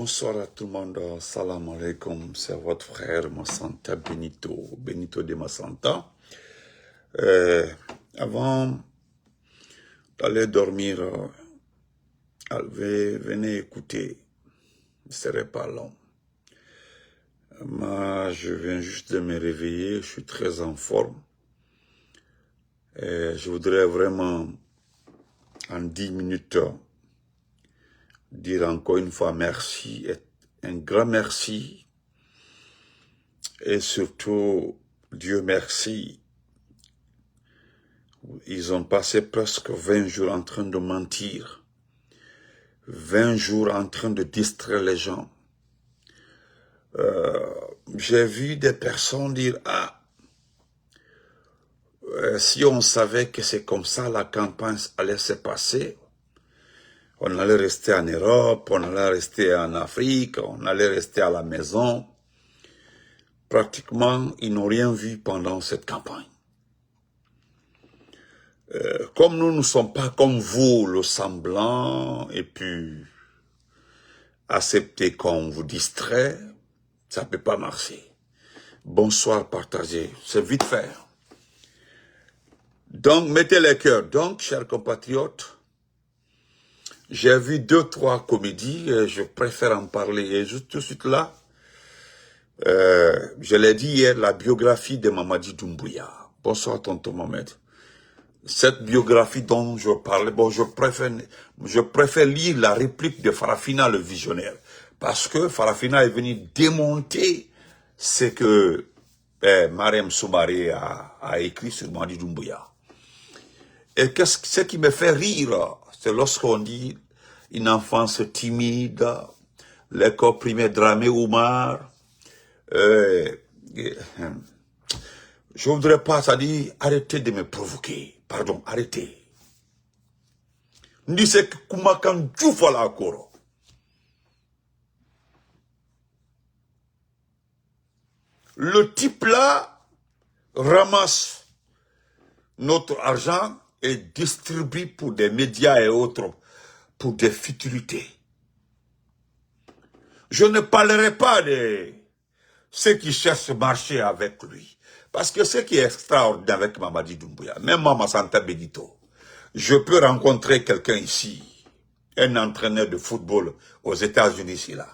Bonsoir à tout le monde, salam alaikum, c'est votre frère Massanta Benito de Massanta. Avant d'aller dormir, venez écouter, ce ne serait pas long. Moi, je viens juste de me réveiller, je suis très en forme. Et je voudrais vraiment, en 10 minutes, dire encore une fois merci, un grand merci, et surtout, Dieu merci. Ils ont passé presque 20 jours en train de mentir, 20 jours en train de distraire les gens. J'ai vu des personnes dire, si on savait que c'est comme ça la campagne allait se passer, on allait rester en Europe, on allait rester en Afrique, on allait rester à la maison. Pratiquement, ils n'ont rien vu pendant cette campagne. Comme nous ne sommes pas comme vous, le semblant, et puis accepter qu'on vous distrait, ça ne peut pas marcher. Bonsoir, partagez, c'est vite fait. Donc, mettez les cœurs. Donc, chers compatriotes, j'ai vu 2-3 comédies, et je préfère en parler. Et juste tout de suite là, je l'ai dit hier, la biographie de Mamadi Doumbouya. Bonsoir, tonton Mohamed. Cette biographie dont je parlais, bon, je préfère lire la réplique de Farafina, le visionnaire. Parce que Farafina est venu démonter ce que Mariam Soumaré a écrit sur Mamadi Doumbouya. Et ce qui me fait rire, c'est lorsqu'on dit une enfance timide, l'école primaire Dramé Oumar. Je voudrais pas, ça dit, arrêtez de me provoquer. Pardon, arrêtez. Ndise kumakan djoufala akoro. Le type là ramasse notre argent et distribue pour des médias et autres, pour des futilités. Je ne parlerai pas de ceux qui cherchent marcher avec lui. Parce que ce qui est extraordinaire avec Mamadi Doumbouya, même moi, Massanta Benito, je peux rencontrer quelqu'un ici, un entraîneur de football aux États-Unis ici là.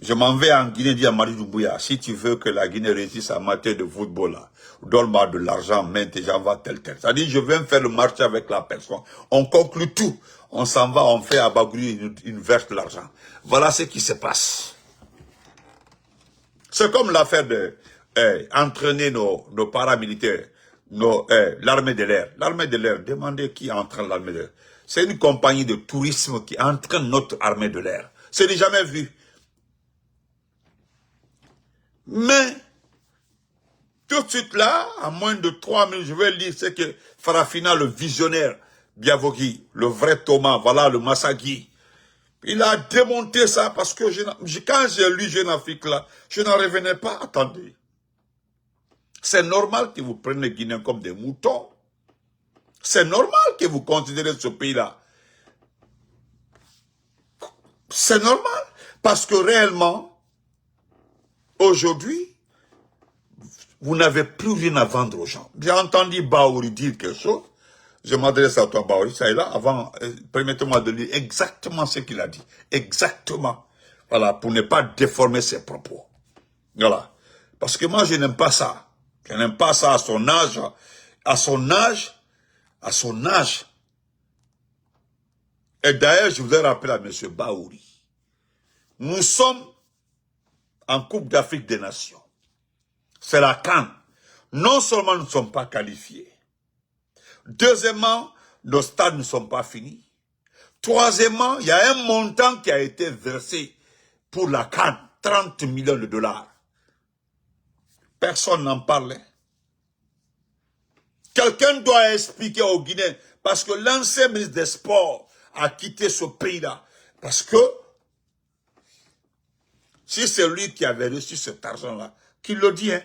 Je m'en vais en Guinée, dire à Mamadi Doumbouya, si tu veux que la Guinée réussisse en matière de football là, donne-moi de l'argent, maintenant j'envoie tel. C'est-à-dire, je viens faire le marché avec la personne. On conclut tout. On s'en va, on fait à Bagouri, une verse de l'argent. Voilà ce qui se passe. C'est comme l'affaire de entraîner nos paramilitaires, l'armée de l'air. L'armée de l'air, demandez qui entraîne l'armée de l'air. C'est une compagnie de tourisme qui entraîne notre armée de l'air. C'est jamais vu. Mais, tout de suite là, à moins de 3 minutes, je vais lire ce que Farafina, le visionnaire, Biavogi, le vrai Thomas, voilà le Massagui. Il a démonté ça parce que quand j'ai lu Jeune Afrique là, je n'en revenais pas. Attendez. C'est normal que vous preniez les Guinéens comme des moutons. C'est normal que vous considérez ce pays-là. C'est normal. Parce que réellement, aujourd'hui, vous n'avez plus rien à vendre aux gens. J'ai entendu Baouri dire quelque chose. Je m'adresse à toi, Baouri, ça est là. Avant, permettez-moi de lire exactement ce qu'il a dit. Exactement. Voilà, pour ne pas déformer ses propos. Voilà. Parce que moi, je n'aime pas ça. Je n'aime pas ça à son âge. À son âge. À son âge. Et d'ailleurs, je voudrais rappeler à M. Baouri. Nous sommes en Coupe d'Afrique des Nations. C'est la CAN. Non seulement nous ne sommes pas qualifiés. Deuxièmement, nos stades ne sont pas finis. Troisièmement, il y a un montant qui a été versé pour la CAN. 30 millions de dollars. Personne n'en parlait. Quelqu'un doit expliquer aux Guinéens, parce que l'ancien ministre des Sports a quitté ce pays-là. Parce que, si c'est lui qui avait reçu cet argent-là, qu'il le dit, hein.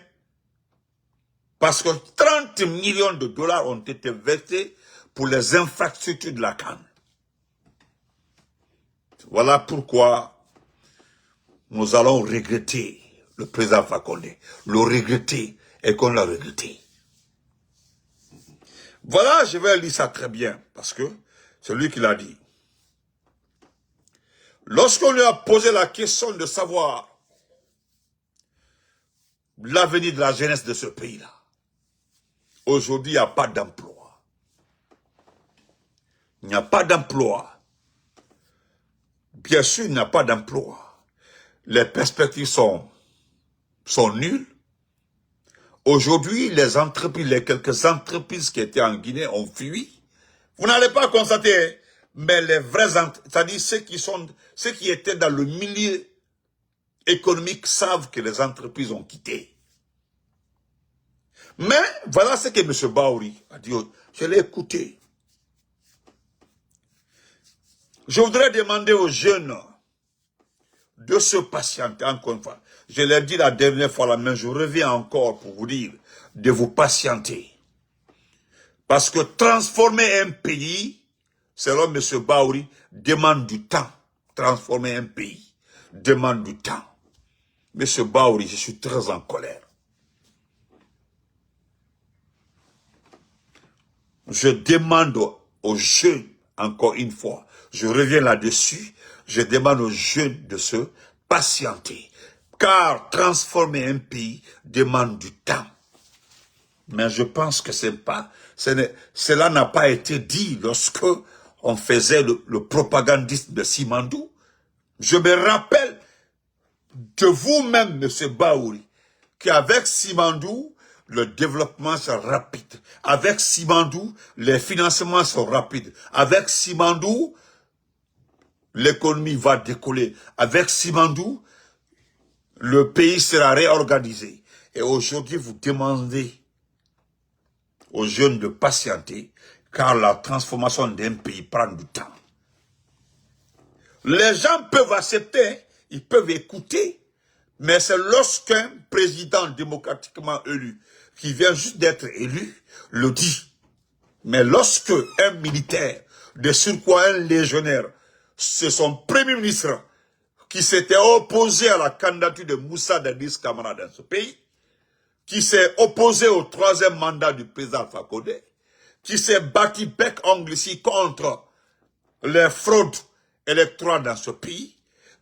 Parce que 30 millions de dollars ont été versés pour les infrastructures de la CAN. Voilà pourquoi nous allons regretter le président Fakonde, le regretter et qu'on l'a regretté. Voilà, je vais lire ça très bien, parce que c'est lui qui l'a dit. Lorsqu'on lui a posé la question de savoir l'avenir de la jeunesse de ce pays-là, aujourd'hui, il n'y a pas d'emploi. Il n'y a pas d'emploi. Bien sûr, il n'y a pas d'emploi. Les perspectives sont nulles. Aujourd'hui, les entreprises, les quelques entreprises qui étaient en Guinée ont fui. Vous n'allez pas constater, mais les vrais, c'est-à-dire ceux qui étaient dans le milieu économique savent que les entreprises ont quitté. Mais voilà ce que M. Baouri a dit. Je l'ai écouté. Je voudrais demander aux jeunes de se patienter encore une fois. Je l'ai dit la dernière fois, mais je reviens encore pour vous dire de vous patienter. Parce que transformer un pays, selon M. Baouri, demande du temps. Transformer un pays demande du temps. M. Baouri, je suis très en colère. Je demande aux jeunes, encore une fois, je reviens là-dessus, je demande aux jeunes de se patienter. Car transformer un pays demande du temps. Mais je pense que cela n'a pas été dit lorsque on faisait le propagandiste de Simandou. Je me rappelle de vous-même, M. Baouri, qu'avec Simandou, le développement sera rapide. Avec Simandou, les financements sont rapides. Avec Simandou, l'économie va décoller. Avec Simandou, le pays sera réorganisé. Et aujourd'hui, vous demandez aux jeunes de patienter, car la transformation d'un pays prend du temps. Les gens peuvent accepter, ils peuvent écouter, mais c'est lorsqu'un président démocratiquement élu, qui vient juste d'être élu, le dit. Mais lorsque un militaire, de surcroît un légionnaire, c'est son premier ministre qui s'était opposé à la candidature de Moussa Dadis Camara dans ce pays, qui s'est opposé au troisième mandat du président Fakonde, qui s'est battu bec-ongle ici contre les fraudes électorales dans ce pays,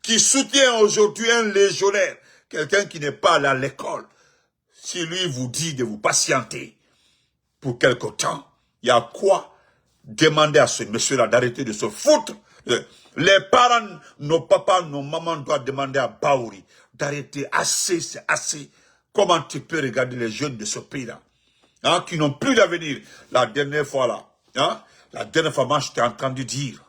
qui soutient aujourd'hui un légionnaire, quelqu'un qui n'est pas allé à l'école. Si lui vous dit de vous patienter pour quelque temps, il y a quoi demander à ce monsieur-là d'arrêter de se foutre. Les parents, nos papas, nos mamans doivent demander à Baouri d'arrêter. Assez, c'est assez. Comment tu peux regarder les jeunes de ce pays-là, hein, qui n'ont plus d'avenir? La dernière fois là, hein, la dernière fois, moi, je t'ai entendu dire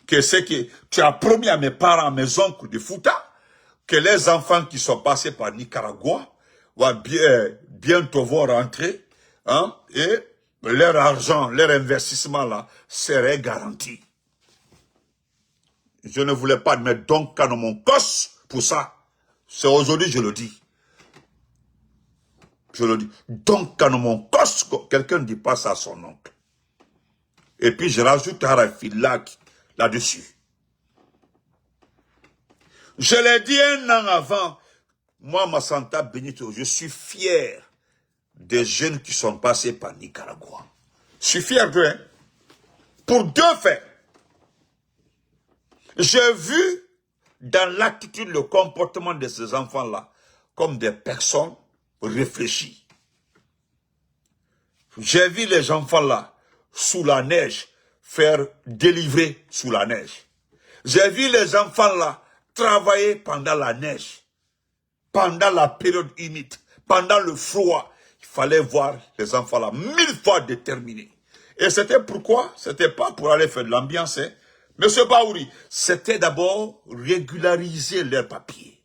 que c'est que tu as promis à mes parents, à mes oncles de Fouta, que les enfants qui sont passés par Nicaragua vont bientôt rentrer, hein, et leur argent, leur investissement là serait garanti. Je ne voulais pas mettre donc dans mon cos pour ça. C'est aujourd'hui je le dis. Je le dis. Donc dans mon cos, quelqu'un ne dit pas ça à son oncle. Et puis je rajoute Harafilak là-dessus. Je l'ai dit un an avant, moi, Massanta Benito, je suis fier des jeunes qui sont passés par Nicaragua. Je suis fier d'eux, hein, pour deux faits. J'ai vu dans l'attitude, le comportement de ces enfants-là, comme des personnes réfléchies. J'ai vu les enfants-là, sous la neige, faire délivrer sous la neige. J'ai vu les enfants-là travailler pendant la neige, pendant la période humide, pendant le froid. Il fallait voir les enfants-là 1000 fois déterminés. Et c'était pourquoi? C'était pas pour aller faire de l'ambiance, hein. Monsieur Baouri, c'était d'abord régulariser leurs papiers.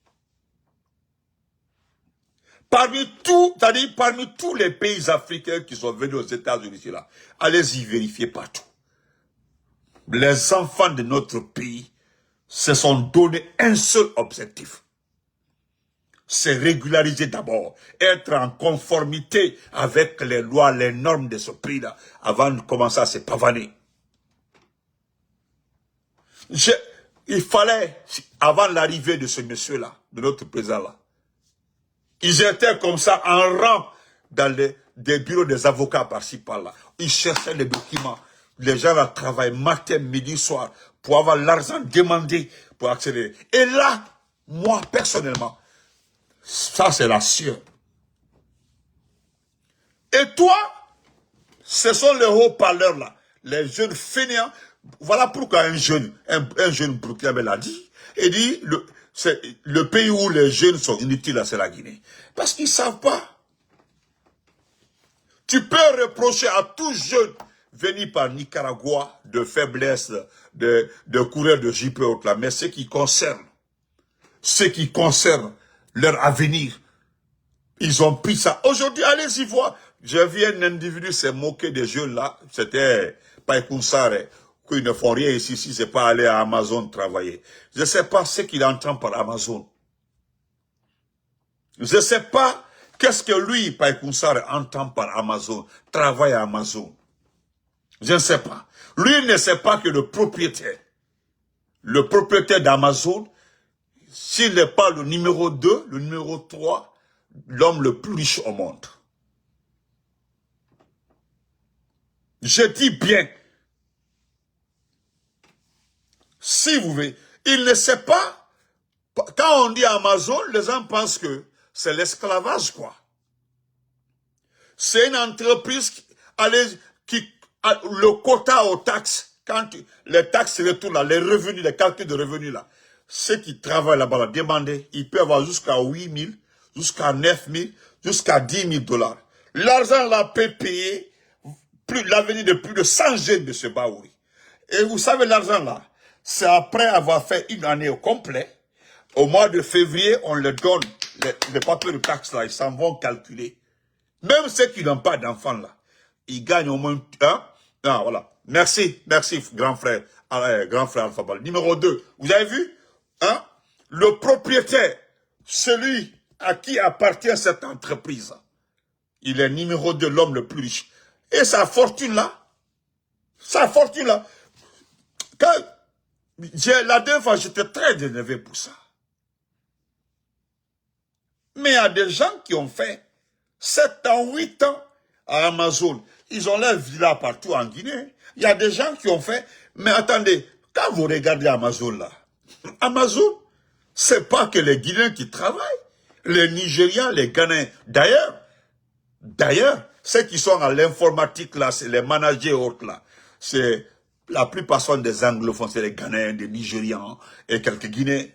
Parmi tous les pays africains qui sont venus aux États-Unis, là, allez-y vérifier partout. Les enfants de notre pays se sont donné un seul objectif. C'est régulariser d'abord, être en conformité avec les lois, les normes de ce pays-là, avant de commencer à se pavaner. Il fallait, avant l'arrivée de ce monsieur-là, de notre président-là, ils étaient comme ça en rang dans des bureaux des avocats par-ci, par-là. Ils cherchaient les documents. Les gens là travaillent matin, midi, soir pour avoir l'argent demandé pour accélérer. Et là, moi, personnellement, ça c'est la sueur. Et toi, ce sont les haut-parleurs là, les jeunes fainéants. Voilà pourquoi un jeune Burkinabé l'a dit. Il dit, le pays où les jeunes sont inutiles, c'est la Guinée. Parce qu'ils ne savent pas. Tu peux reprocher à tout jeune venu par Nicaragua de faiblesse, de courir de JP autre là, mais ce qui concerne leur avenir, ils ont pris ça. Aujourd'hui, allez-y voir. J'ai vu un individu se moquer des jeunes là, c'était Païkounsare, qu'ils ne font rien ici, si c'est pas aller à Amazon travailler. Je ne sais pas ce qu'il entend par Amazon. Je ne sais pas qu'est-ce que lui, Païkounsare, entend par Amazon, travaille à Amazon. Je ne sais pas. Lui il ne sait pas que le propriétaire d'Amazon, s'il n'est pas le numéro 2, le numéro 3, l'homme le plus riche au monde. Je dis bien, si vous voulez, il ne sait pas, quand on dit Amazon, les gens pensent que c'est l'esclavage, quoi. C'est une entreprise le quota aux taxes, quand les taxes retournent là, les revenus, les calculs de revenus là, ceux qui travaillent là-bas, demander, ils peuvent avoir jusqu'à 8 000, jusqu'à 9 000, jusqu'à 10 000 $. L'argent là peut payer l'avenir de plus de 100 jeunes de ce Baouri. Et vous savez, l'argent là, c'est après avoir fait une année au complet. Au mois de février, on leur donne les papiers de taxes là, ils s'en vont calculer. Même ceux qui n'ont pas d'enfants là, ils gagnent au moins un. Ah, voilà. Merci, grand frère Alpha Bal. Numéro 2, vous avez vu? Hein? Le propriétaire, celui à qui appartient cette entreprise, il est numéro 2, l'homme le plus riche. Et sa fortune là, la dernière fois, j'étais très énervé pour ça. Mais il y a des gens qui ont fait 7 ans, 8 ans à Amazon. Ils ont leur villa partout en Guinée. Il y a des gens qui ont fait... Mais attendez, quand vous regardez Amazon là, Amazon, c'est pas que les Guinéens qui travaillent. Les Nigérians, les Ghanéens. D'ailleurs, ceux qui sont à l'informatique là, c'est les managers et autres là. C'est la plupart sont des anglophones, c'est les Ghanéens, des Nigérians et quelques Guinéens.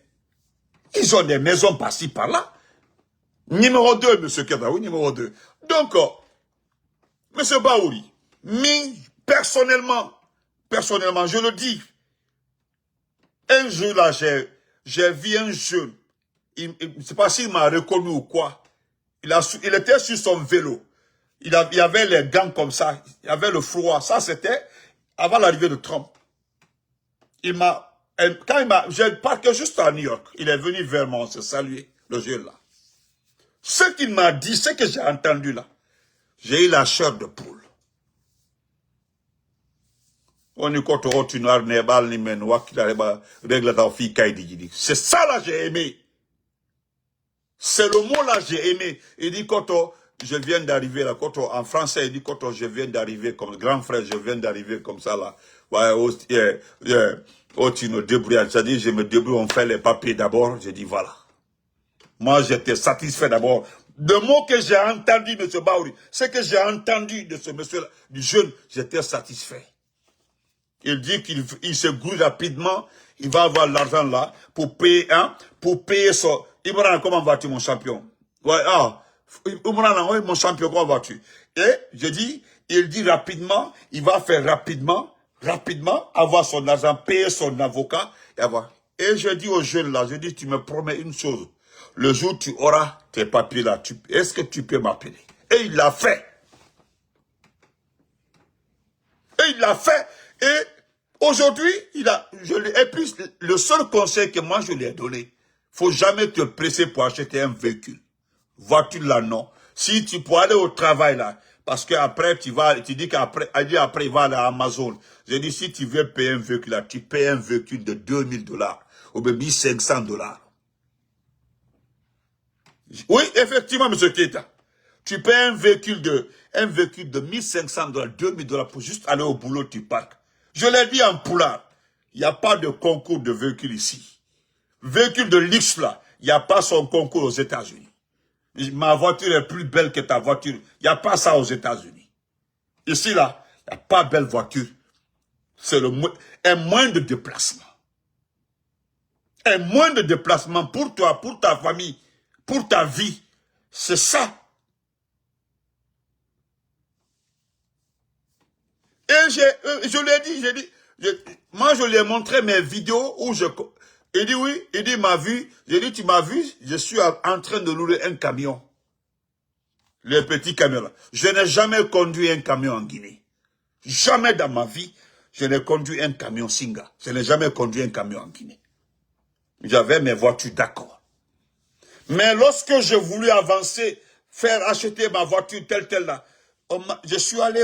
Ils ont des maisons par-ci, par-là. Numéro 2, M. Kedaoui, numéro 2. Donc, M. Baouri, personnellement, je le dis, un jour là, j'ai vu un jeune, je ne sais pas s'il m'a reconnu ou quoi, il était sur son vélo, il y avait les gants comme ça, il y avait le froid, ça c'était avant l'arrivée de Trump. J'ai parqué juste à New York, il est venu vers moi, on s'est salué, le jeune là. Ce qu'il m'a dit, ce que j'ai entendu là, j'ai eu la chair de poule. C'est ça là j'ai aimé. C'est le mot là j'ai aimé. Il dit Koto, je viens d'arriver là. Koto, en français, il dit Koto, je viens d'arriver comme grand frère, je viens d'arriver comme ça là. Ouais, tu nous débrouilles. C'est-à-dire, je me débrouille, on fait les papiers d'abord. Je dis voilà. Moi, j'étais satisfait d'abord. Le mot que j'ai entendu, M. Baouri, ce que j'ai entendu de ce monsieur-là, du jeune, j'étais satisfait. Il dit qu'il se grouille rapidement, il va avoir l'argent là pour payer, son... Imran, comment vas-tu, mon champion? Ouais, Imran, ouais, mon champion, comment vas-tu? Et, je dis, il dit rapidement, il va faire rapidement, avoir son argent, payer son avocat, et avoir. Et je dis aux jeunes là, je dis, tu me promets une chose. Le jour où tu auras tes papiers là, est-ce que tu peux m'appeler? Et il l'a fait. Et aujourd'hui, et puis, le seul conseil que moi je lui ai donné, faut jamais te presser pour acheter un véhicule. Voiture là, non. Si tu peux aller au travail là, Parce qu'après, tu dis qu'après, après, il va aller à Amazon. J'ai dit, si tu veux payer un véhicule, là, tu payes un véhicule de $2000 ou bien $1500. Oui, effectivement, monsieur Keita. Tu payes un véhicule de $1500, $2000 pour juste aller au boulot, tu parques. Je l'ai dit en poulard. Il n'y a pas de concours de véhicules ici. Véhicule de luxe, là, il n'y a pas son concours aux États-Unis. Ma voiture est plus belle que ta voiture. Il n'y a pas ça aux États-Unis. Ici, là, il n'y a pas belle voiture. C'est un moins de déplacement. Un moins de déplacement pour toi, pour ta famille, pour ta vie. C'est ça. Et je lui ai dit, moi je lui ai montré mes vidéos où il dit oui, il dit m'a vu, j'ai dit tu m'as vu, je suis en train de rouler un camion. Le petit camion là. Je n'ai jamais conduit un camion en Guinée. Jamais dans ma vie, je n'ai conduit un camion Singa. Je n'ai jamais conduit un camion en Guinée. J'avais mes voitures d'accord. Mais lorsque je voulais avancer, faire acheter ma voiture telle là, je suis allé.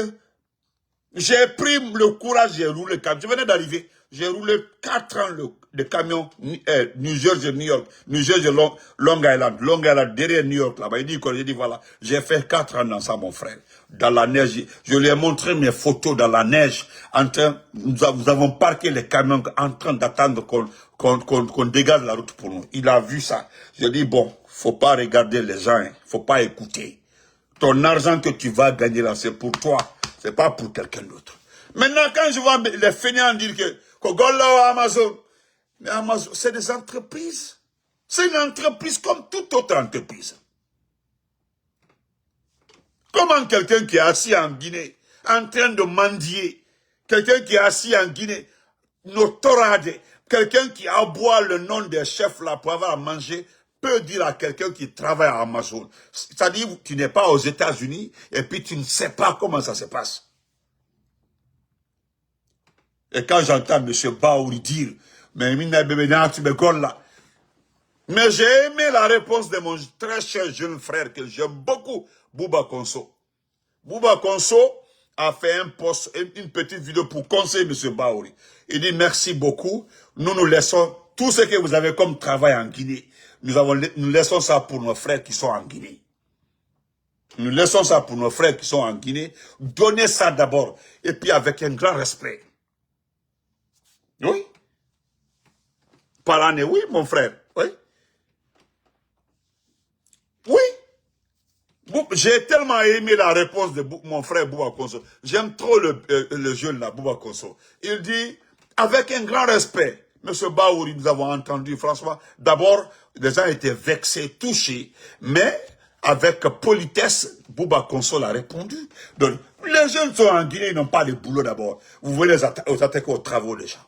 J'ai pris le courage, j'ai roulé le camion. Je venais d'arriver. J'ai roulé 4 ans le camion New Jersey, New York. New Jersey, Long Island. Long Island, derrière New York, là-bas. Il dit voilà, j'ai fait 4 ans dans ça, mon frère. Dans la neige. Je lui ai montré mes photos dans la neige. Nous avons parqué les camions en train d'attendre qu'on dégage la route pour nous. Il a vu ça. J'ai dit, bon, faut pas regarder les gens, hein. Faut pas écouter. Ton argent que tu vas gagner là, c'est pour toi. C'est pas pour quelqu'un d'autre. Maintenant, quand je vois les fainéants dire que Gogola Amazon, mais Amazon, c'est des entreprises. C'est une entreprise comme toute autre entreprise. Comment quelqu'un qui est assis en Guinée, en train de mendier, quelqu'un qui est assis en Guinée, notorade, quelqu'un qui aboie le nom des chefs là pour avoir à manger, peut dire à quelqu'un qui travaille à Amazon. C'est-à-dire, tu n'es pas aux États-Unis et puis tu ne sais pas comment ça se passe. Et quand j'entends M. Baouri dire, mais j'ai aimé la réponse de mon très cher jeune frère que j'aime beaucoup, Bouba Konso. Bouba Konso a fait une petite vidéo pour conseiller M. Baouri. Il dit merci beaucoup, nous laissons tout ce que vous avez comme travail en Guinée. Nous laissons ça pour nos frères qui sont en Guinée. Nous laissons ça pour nos frères qui sont en Guinée. Donnez ça d'abord. Et puis avec un grand respect. Oui. Par année, oui, mon frère. Oui. Oui. J'ai tellement aimé la réponse de mon frère Bouba Konso. J'aime trop le jeune là, Bouba Konso. Il dit, avec un grand respect, M. Baouri, nous avons entendu, François, d'abord, les gens étaient vexés, touchés, mais avec politesse, Bouba Konso a répondu. Donc, les jeunes sont en Guinée, ils n'ont pas de boulot d'abord. Vous voulez les attaquer aux travaux des gens.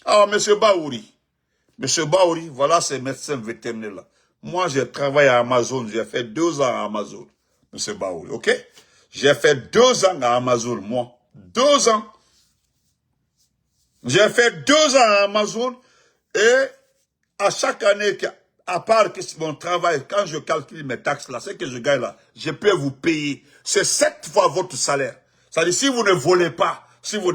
Ah, M. Baouri, voilà ces médecins vétérinaires là. Moi, j'ai travaillé à Amazon, j'ai fait 2 ans à Amazon, M. Baouri, ok? J'ai fait 2 ans à Amazon, moi. 2 ans. J'ai fait 2 ans à Amazon et à chaque année, à part que mon travail, quand je calcule mes taxes là, ce que je gagne là, je peux vous payer. C'est 7 fois votre salaire. C'est-à-dire, si vous ne volez pas, vous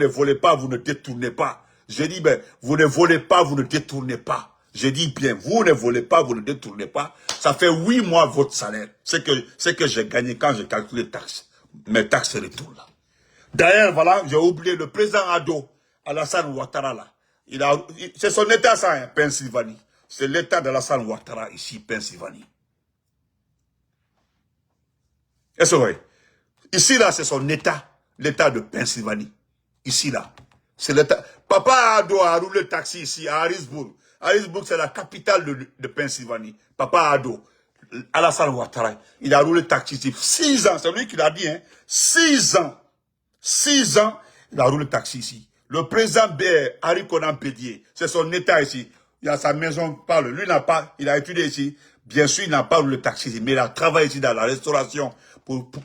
ne détournez pas. Je dis, ben, vous ne volez pas, vous ne détournez pas. Je dis bien, vous ne volez pas, vous ne détournez pas. Ça fait 8 mois votre salaire. C'est que j'ai gagné quand je calcule les taxes. Mes taxes retour là. D'ailleurs, voilà, j'ai oublié le président Ado, Alassane Ouattara là. C'est son état ça, hein, Pennsylvanie. C'est l'état d'Alassane Ouattara ici, Pennsylvanie. Est-ce vrai? Ici là, c'est son état, l'état de Pennsylvanie. Ici là, c'est l'état. Papa Ado a roulé le taxi ici à Harrisburg. Harrisburg, c'est la capitale de Pennsylvanie. Papa Ado, Alassane Ouattara, il a roulé le taxi ici 6 ans. C'est lui qui l'a dit, hein. 6 ans. 6 ans, il a roulé le taxi ici. Le président Harry Conan Pédier, c'est son état ici. Il a sa maison, parle. Lui n'a pas, il a étudié ici. Bien sûr, il n'a pas roulé le taxi ici, mais il a travaillé ici dans la restauration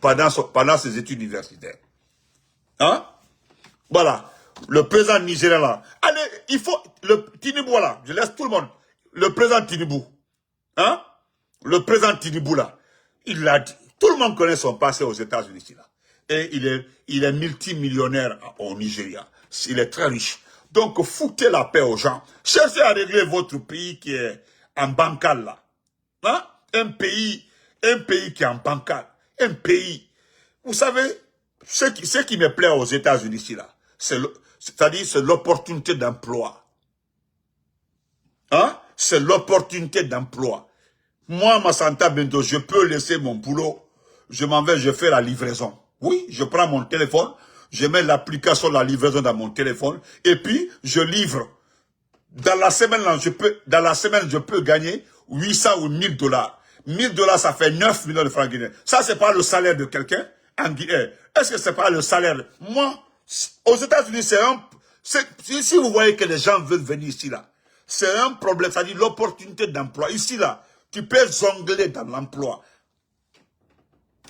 pendant ses études universitaires. Hein? Voilà. Le président nigérien là. Allez, il faut, le Tinibou là, je laisse tout le monde. Le président Tinibou. Hein? Le président Tinibou là. Il l'a dit. Tout le monde connaît son passé aux États-Unis ici, là. Et il est multimillionnaire au Nigeria. Il est très riche. Donc, foutez la paix aux gens. Cherchez à régler votre pays qui est en bancal, là. Hein? Un pays qui est en bancal. Un pays. Vous savez, ce qui me plaît aux États-Unis ici, là, c'est-à-dire c'est l'opportunité d'emploi. Hein? C'est l'opportunité d'emploi. Moi, Massanta Bento, je peux laisser mon boulot. Je m'en vais, je fais la livraison. Oui, je prends mon téléphone, je mets l'application de la livraison dans mon téléphone, et puis je livre. Dans la semaine, je peux gagner 800 ou 1000 $. 1000 $, ça fait 9 millions de francs guinéens. Ça, c'est pas le salaire de quelqu'un en Guinée. Est-ce que c'est pas le salaire? Moi, aux États-Unis, si vous voyez que les gens veulent venir ici, là, c'est un problème, c'est-à-dire l'opportunité d'emploi. Ici, là, tu peux jongler dans l'emploi.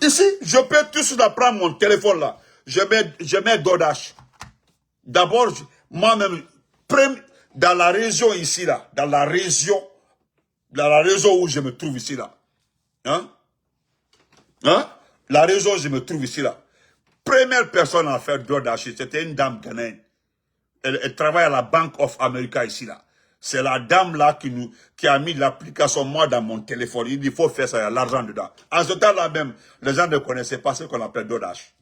Ici, je peux tout de suite prendre mon téléphone, là. Je mets DoorDash. D'abord, moi-même, dans la région ici, là, dans la région où je me trouve ici, là. Hein? La région où je me trouve ici, là. Première personne à faire DoorDash, c'était une dame ghanéenne. Elle travaille à la Bank of America ici, là. C'est la dame là qui a mis l'application moi dans mon téléphone. Il dit, il faut faire ça, il y a l'argent dedans. En ce temps-là même, les gens ne connaissaient pas ce qu'on appelle DoorDash.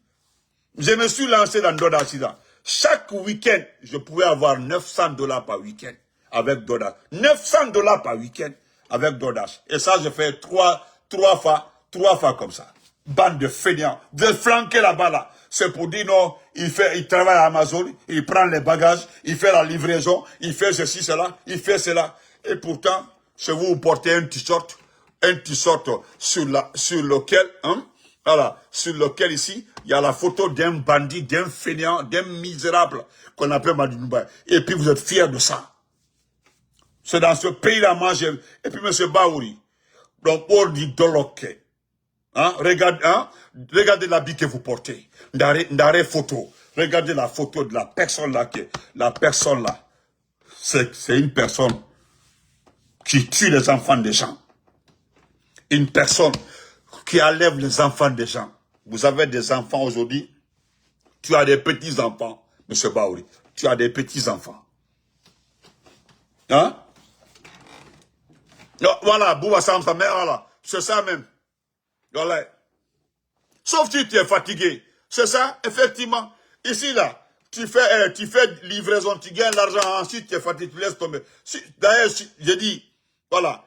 Je me suis lancé dans DoorDash là. Chaque week-end, je pouvais avoir 900 $ par week-end avec DoorDash. 900 $ par week-end avec DoorDash. Et ça, je fais trois fois comme ça. Bande de fainéants. De flanquer là-bas là. C'est pour dire non, il travaille à Amazon, il prend les bagages, il fait la livraison, il fait ceci, cela, il fait cela. Et pourtant, chez vous, vous portez un t-shirt sur lequel, hein, voilà, sur lequel ici, il y a la photo d'un bandit, d'un fainéant, d'un misérable qu'on appelle Madinouba. Et puis vous êtes fiers de ça. C'est dans ce pays-là, moi, et puis M. Baouri, donc, on dit Doloke. Hein? Regardez l'habit que vous portez. D'arrêt photo. Regardez la photo de la personne là. C'est une personne qui tue les enfants des gens. Une personne qui enlève les enfants des gens. Vous avez des enfants aujourd'hui. Tu as des petits-enfants, M. Baouri. Tu as des petits-enfants. Hein? Non, voilà, Bouba Samsa, mais voilà. C'est ça même. Voilà. Sauf si tu es fatigué. C'est ça, effectivement. Ici, là, tu fais livraison, tu gagnes l'argent, ensuite tu es fatigué, tu laisses tomber. D'ailleurs, j'ai dit, voilà.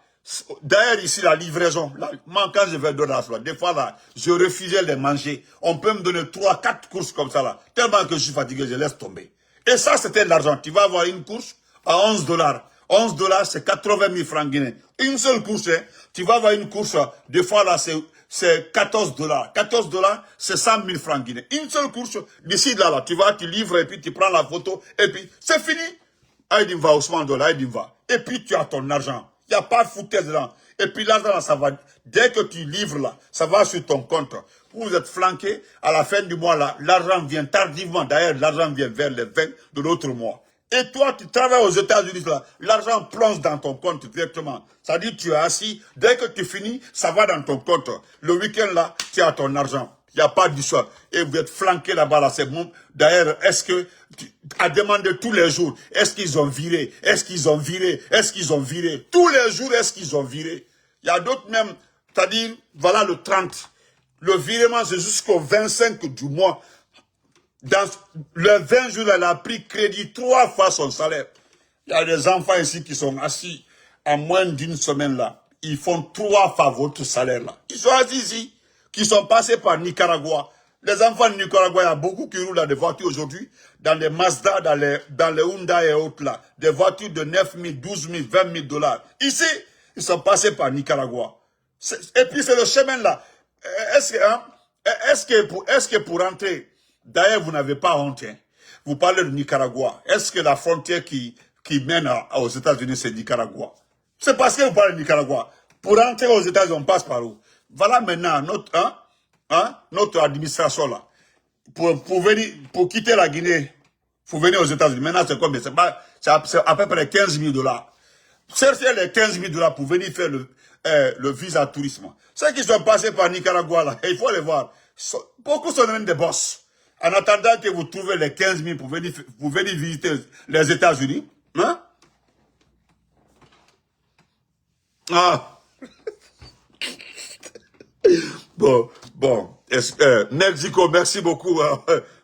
D'ailleurs, ici, la livraison, là, moi, quand je vais donner la des fois, là, je refusais de manger. On peut me donner 3, 4 courses comme ça, là. Tellement que je suis fatigué, je laisse tomber. Et ça, c'était de l'argent. Tu vas avoir une course à 11 $. 11 $, c'est 80 000 francs guinéens. Une seule course, hein, tu vas avoir une course, des fois, là, c'est 14 $. 14 $, c'est 100 000 francs guinéens. Une seule course, d'ici là, tu vas, tu livres, et puis tu prends la photo, et puis c'est fini. Aïdim va, Ousmane Dola, Aïdim va. Et puis tu as ton argent. Il n'y a pas de foutaise dedans. Et puis l'argent, ça va, dès que tu livres là, ça va sur ton compte. Vous êtes flanqué, à la fin du mois là, l'argent vient tardivement. D'ailleurs, l'argent vient vers les 20 de l'autre mois. Et toi, tu travailles aux États-Unis, là, l'argent plonge dans ton compte directement. Ça dit, tu es assis, dès que tu finis, ça va dans ton compte. Le week-end, là, tu as ton argent. Il n'y a pas d'histoire. Et vous êtes flanqué là-bas, là, c'est bon. D'ailleurs, est-ce que, à demander tous les jours, est-ce qu'ils ont viré? Est-ce qu'ils ont viré? Est-ce qu'ils ont viré? Tous les jours, est-ce qu'ils ont viré? Il y a d'autres même, c'est-à-dire, voilà le 30. Le virement, c'est jusqu'au 25 du mois. Dans le 20 jours, elle a pris crédit 3 fois son salaire. Il y a des enfants ici qui sont assis en moins d'une semaine là. Ils font 3 fois votre salaire là. Ils sont assis ici, qui sont passés par Nicaragua. Les enfants de Nicaragua, il y a beaucoup qui roulent dans des voitures aujourd'hui, dans les Mazda, dans les Hyundai et autres là. Des voitures de 9 000, 12 000, 20 000 $. Ici, ils sont passés par Nicaragua. Et puis c'est le chemin là. Est-ce que pour rentrer, d'ailleurs, vous n'avez pas honte. Hein. Vous parlez de Nicaragua. Est-ce que la frontière qui mène aux États-Unis, c'est Nicaragua? C'est parce que vous parlez de Nicaragua. Pour entrer aux États-Unis, on passe par où? Voilà maintenant notre administration là. Pour quitter la Guinée, pour venir aux États-Unis. Maintenant, c'est combien? C'est à peu près 15 000 $. Cherchez les 15 000 $ pour venir faire le visa tourisme. Ceux qui sont passés par Nicaragua, là, il faut les voir. Beaucoup sont même des boss. En attendant que vous trouvez les 15 000 pour venir visiter les États-Unis. Hein? Ah. Bon. Nelzico, merci beaucoup.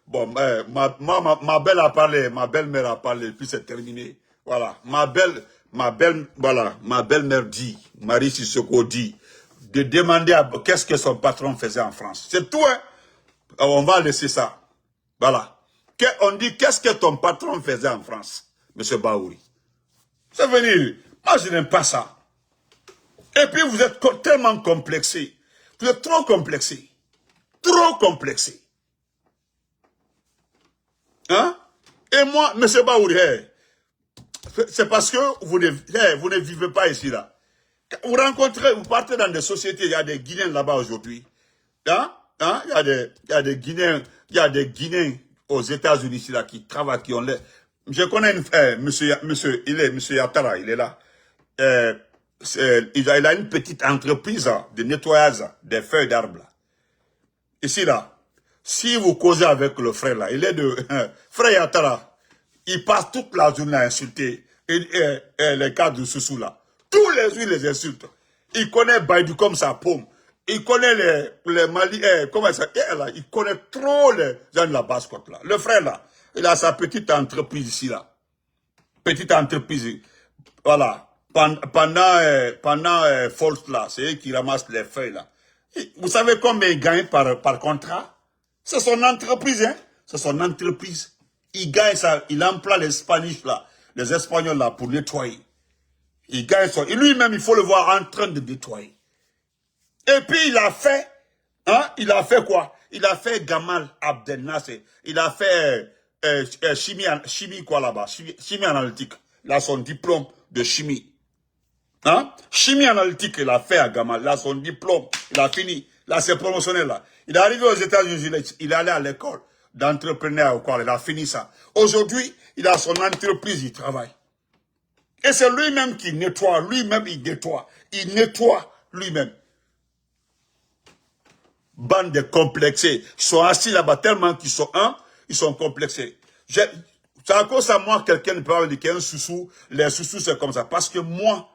Bon, ma belle a parlé, ma belle-mère a parlé, puis c'est terminé. Voilà, ma belle-mère dit, Marie Sissoko dit, de demander qu'est-ce que son patron faisait en France. C'est tout, hein. On va laisser ça. Voilà. On dit, qu'est-ce que ton patron faisait en France, M. Baouri? C'est venir. Moi, je n'aime pas ça. Et puis, vous êtes tellement complexé. Vous êtes trop complexé. Trop complexé. Hein? Et moi, M. Baouri, c'est parce que vous ne vivez pas ici, là. Vous rencontrez, vous partez dans des sociétés, il y a des Guinéens là-bas aujourd'hui. Hein? Il y a des Guinéens aux États-Unis ici, là, qui travaillent, qui ont l'air. Je connais monsieur Yatara, il est là. Il a une petite entreprise de nettoyage des feuilles d'arbres. Ici, là. Si vous causez avec le frère, là, il est de... frère Yatara, il passe toute la journée à insulter les cadres de Soussou, là. Tous les jours, il les insulte. Il connaît Baïdou comme sa paume. Il connaît les Mali... comment ça... il connaît trop les gens de la basse-côte, là. Le frère, là, il a sa petite entreprise ici, là. Petite entreprise. Voilà. Pendant Force, là, c'est eux qui ramassent les feuilles, là. Vous savez combien il gagne par contrat? C'est son entreprise, hein. C'est son entreprise. Il gagne ça, il emploie les Espagnols là, pour nettoyer. Il gagne ça. Et lui-même, il faut le voir en train de nettoyer. Et puis, il a fait quoi? Il a fait Gamal Abdel Nasser. Il a fait chimie quoi là-bas? Chimie analytique. Il a son diplôme de chimie. Hein? Chimie analytique, il a fait à Gamal. Il a son diplôme. Il a fini. Là, c'est promotionnel là. Il est arrivé aux États-Unis, il est allé à l'école d'entrepreneur ou quoi. Il a fini ça. Aujourd'hui, il a son entreprise, il travaille. Et c'est lui-même qui nettoie. Lui-même, il nettoie. Il nettoie lui-même. Bande de complexés. Ils sont assis là-bas tellement qu'ils sont ils sont complexés. C'est à cause de moi, quelqu'un ne peut pas me dire qu'un soussou, les soussous c'est comme ça. Parce que moi,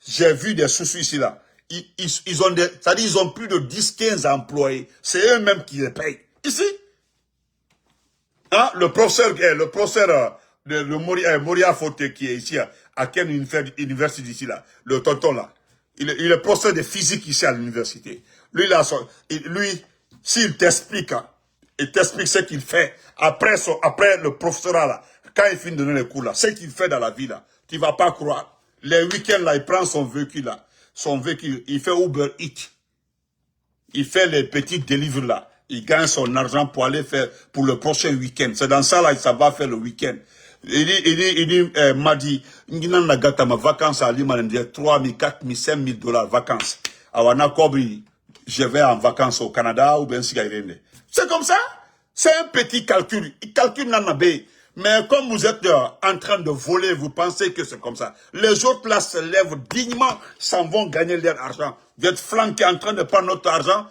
j'ai vu des soussous ici là. Ils ont c'est-à-dire ils ont plus de 10-15 employés. C'est eux-mêmes qui les payent. Ici. Hein, le professeur Moria Fote qui est ici, à quelle université ici là, le tonton là. Il est professeur de physique ici à l'université. Lui, s'il t'explique, hein, il t'explique ce qu'il fait après le professorat là, quand il finit de donner les cours là, ce qu'il fait dans la vie là, tu vas pas croire. Les week-ends là, il prend son véhicule là. Son véhicule, il fait Uber Eats. Il fait les petits délivres là. Il gagne son argent pour aller faire pour le prochain week-end. C'est dans ça là, ça va faire le week-end. Il dit, m'a dit, ma vacances à Lima, 3 000, 4 000, 5 000 $ vacances. Awana Kobri, je vais en vacances au Canada ou bien si c'est comme ça. C'est un petit calcul. Il calcule Nanabé. Mais comme vous êtes en train de voler, vous pensez que c'est comme ça. Les autres là se lèvent dignement, s'en vont gagner leur argent. Vous êtes flanqués en train de prendre notre argent,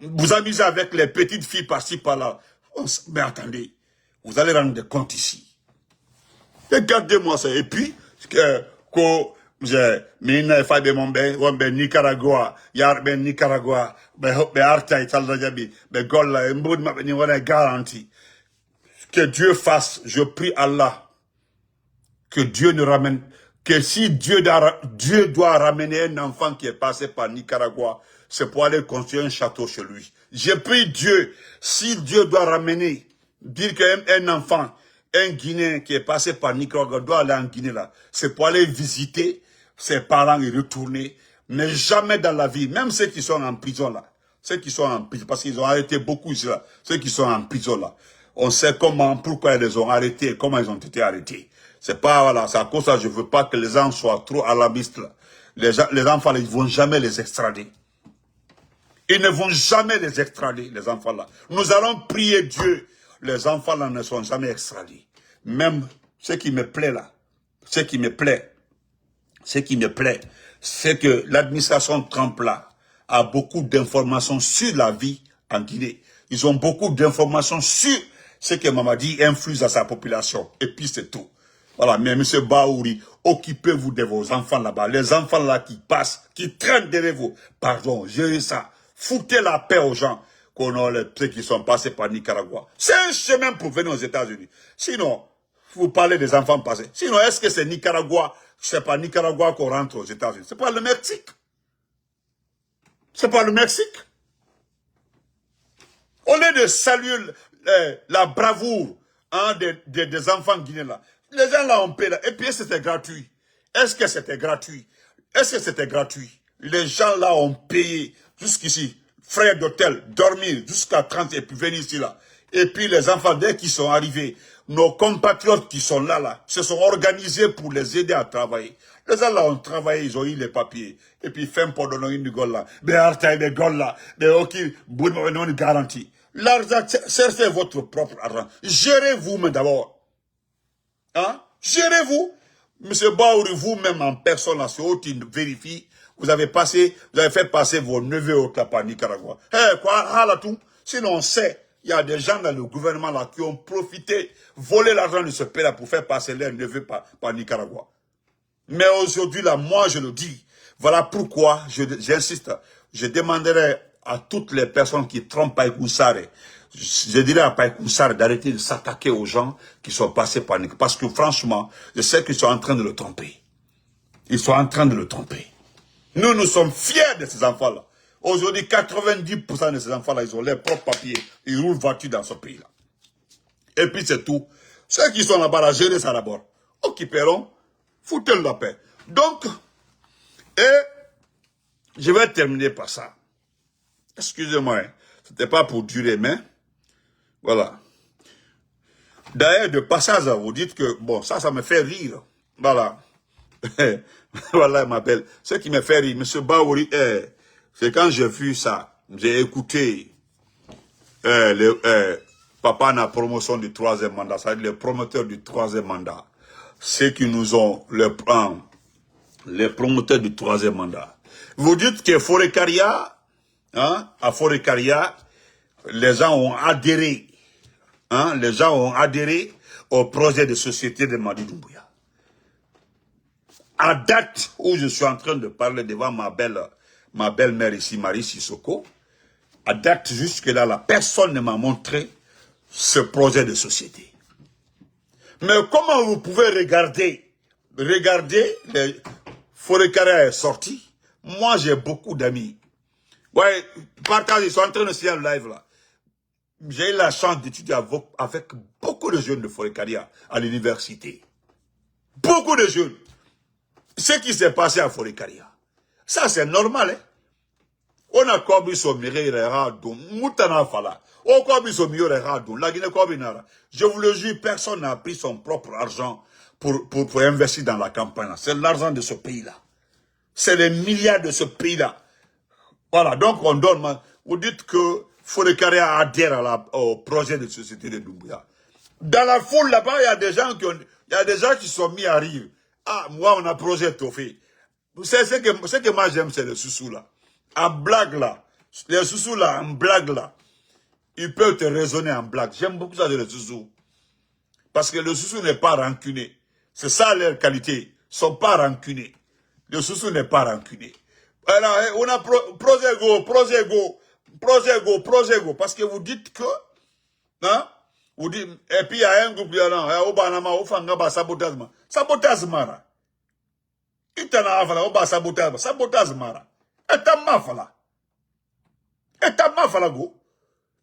vous amuser avec les petites filles par-ci, par-là. Mais attendez, vous allez rendre des comptes ici. Regardez-moi ça. Et puis, Nicaragua, Nicaragua, garantie. Que Dieu fasse, je prie Allah, que Dieu ne ramène, que si Dieu doit ramener un enfant qui est passé par Nicaragua, c'est pour aller construire un château chez lui. Je prie Dieu, si Dieu doit ramener, dire qu'un enfant, un Guinéen qui est passé par Nicaragua doit aller en Guinée là, c'est pour aller visiter ses parents et retourner, mais jamais dans la vie, même ceux qui sont en prison là, ceux qui sont en prison, parce qu'ils ont arrêté beaucoup ici là, ceux qui sont en prison là, on sait comment, pourquoi ils les ont arrêtés, comment ils ont été arrêtés. C'est pas, voilà, c'est à cause de ça, je veux pas que les gens soient trop alarmistes là. Les enfants, ils vont jamais les extrader. Ils ne vont jamais les extrader, les enfants là. Nous allons prier Dieu. Les enfants là ne sont jamais extradés. Même ce qui me plaît là, ce qui me plaît, ce qui me plaît, c'est que l'administration Trump là a beaucoup d'informations sur la vie en Guinée. Ils ont beaucoup d'informations sur ce que Mamadi influe à sa population. Et puis c'est tout. Voilà, mais M. Baouri, occupez-vous de vos enfants là-bas. Les enfants là qui passent, qui traînent derrière vous. Pardon, gérez ça. Foutez la paix aux gens qu'on a les trucs qui sont passés par Nicaragua. C'est un chemin pour venir aux États-Unis. Sinon, vous parlez des enfants passés. Sinon, est-ce que c'est Nicaragua, c'est pas Nicaragua qu'on rentre aux États-Unis? C'est pas le Mexique. C'est pas le Mexique. Au lieu de saluer la bravoure hein, des enfants guinéens là, les gens là ont payé là. Et puis c'était gratuit. Est-ce que c'était gratuit? Est-ce que c'était gratuit? Les gens là ont payé jusqu'ici, frais d'hôtel, dormir jusqu'à 30 et puis venir ici là. Et puis les enfants, dès qu'ils sont arrivés, nos compatriotes qui sont là, se sont organisés pour les aider à travailler. Les gens là ont travaillé, ils ont eu les papiers. Et puis, fin pour donner une gueule là. Mais artaï de gueule là. Mais ok, vous n'avez une garantie. L'argent, cherchez votre propre argent. Gérez-vous, mais d'abord. Hein? Gérez-vous. Monsieur Baouri, vous-même en personne, là, c'est autre vérifie. Vous avez fait passer vos neveux au par Nicaragua. Eh, quoi, ah là tout. Sinon, on sait, il y a des gens dans le gouvernement là qui ont profité, volé l'argent de ce pays-là pour faire passer leurs neveux par Nicaragua. Mais aujourd'hui, là, moi, je le dis. Voilà pourquoi, j'insiste, je demanderai à toutes les personnes qui trompent Païkou Sarré, je dirais à Païkou Sarré d'arrêter de s'attaquer aux gens qui sont passés par Nicaragua. Parce que franchement, je sais qu'ils sont en train de le tromper. Ils sont en train de le tromper. Nous sommes fiers de ces enfants-là. Aujourd'hui, 90% de ces enfants-là, ils ont leurs propres papiers. Ils roulent voiture dans ce pays-là. Et puis c'est tout. Ceux qui sont là-bas, là, gérez ça d'abord. Occuperont, foutez la paix. Donc, et je vais terminer par ça. Excusez-moi, hein. C'était pas pour durer, mais voilà. D'ailleurs, de passage, vous dites que, bon, ça me fait rire. Voilà. Voilà, ma belle. Ce qui me fait rire, M. Baouri, c'est quand j'ai vu ça, j'ai écouté Papa na promotion du troisième mandat, c'est-à-dire les promoteurs du troisième mandat. Ceux qui nous ont les promoteurs du troisième mandat. Vous dites que Forécaria, hein, à Forécaria, les gens ont adhéré, hein, les gens ont adhéré au projet de société de Mamadi Doumbouya. À date où je suis en train de parler devant ma belle-mère ici, Marie Sissoko, à date jusque-là, la personne ne m'a montré ce projet de société. Mais comment vous pouvez regarder, Forécaria est sorti. Moi, j'ai beaucoup d'amis. Ouais, partage, ils sont en train de signer le live là. J'ai eu la chance d'étudier avec beaucoup de jeunes de Forécaria à l'université. Beaucoup de jeunes. Ce qui s'est passé à Forécaria. Ça, c'est normal, hein. On a kobi so mire radon, moutana fala. On kobi so mire radon, la Guinée kobi nara. Je vous le jure, personne n'a pris son propre argent pour investir dans la campagne. C'est l'argent de ce pays-là. C'est les milliards de ce pays-là. Voilà, donc on donne, vous dites que Forécaria adhère au projet de société de Doumbouya. Dans la foule là-bas, il y a des gens qui sont mis à rire. Ah, moi, on a projet Tofé. Ce que moi j'aime, c'est le sous là. En blague là, les sous là, en blague là, ils peuvent te raisonner en blague. J'aime beaucoup ça de les sous. Parce que le sous n'est pas rancunier. C'est ça leur qualité. Ils ne sont pas rancuniers. Le sous n'est pas rancunier. Alors, on a prosego. Parce que vous dites que, hein, vous dites, et puis il y a un groupe de gens, sabotage mara. Itana afala, oba sabotage mara. Eta mafala go.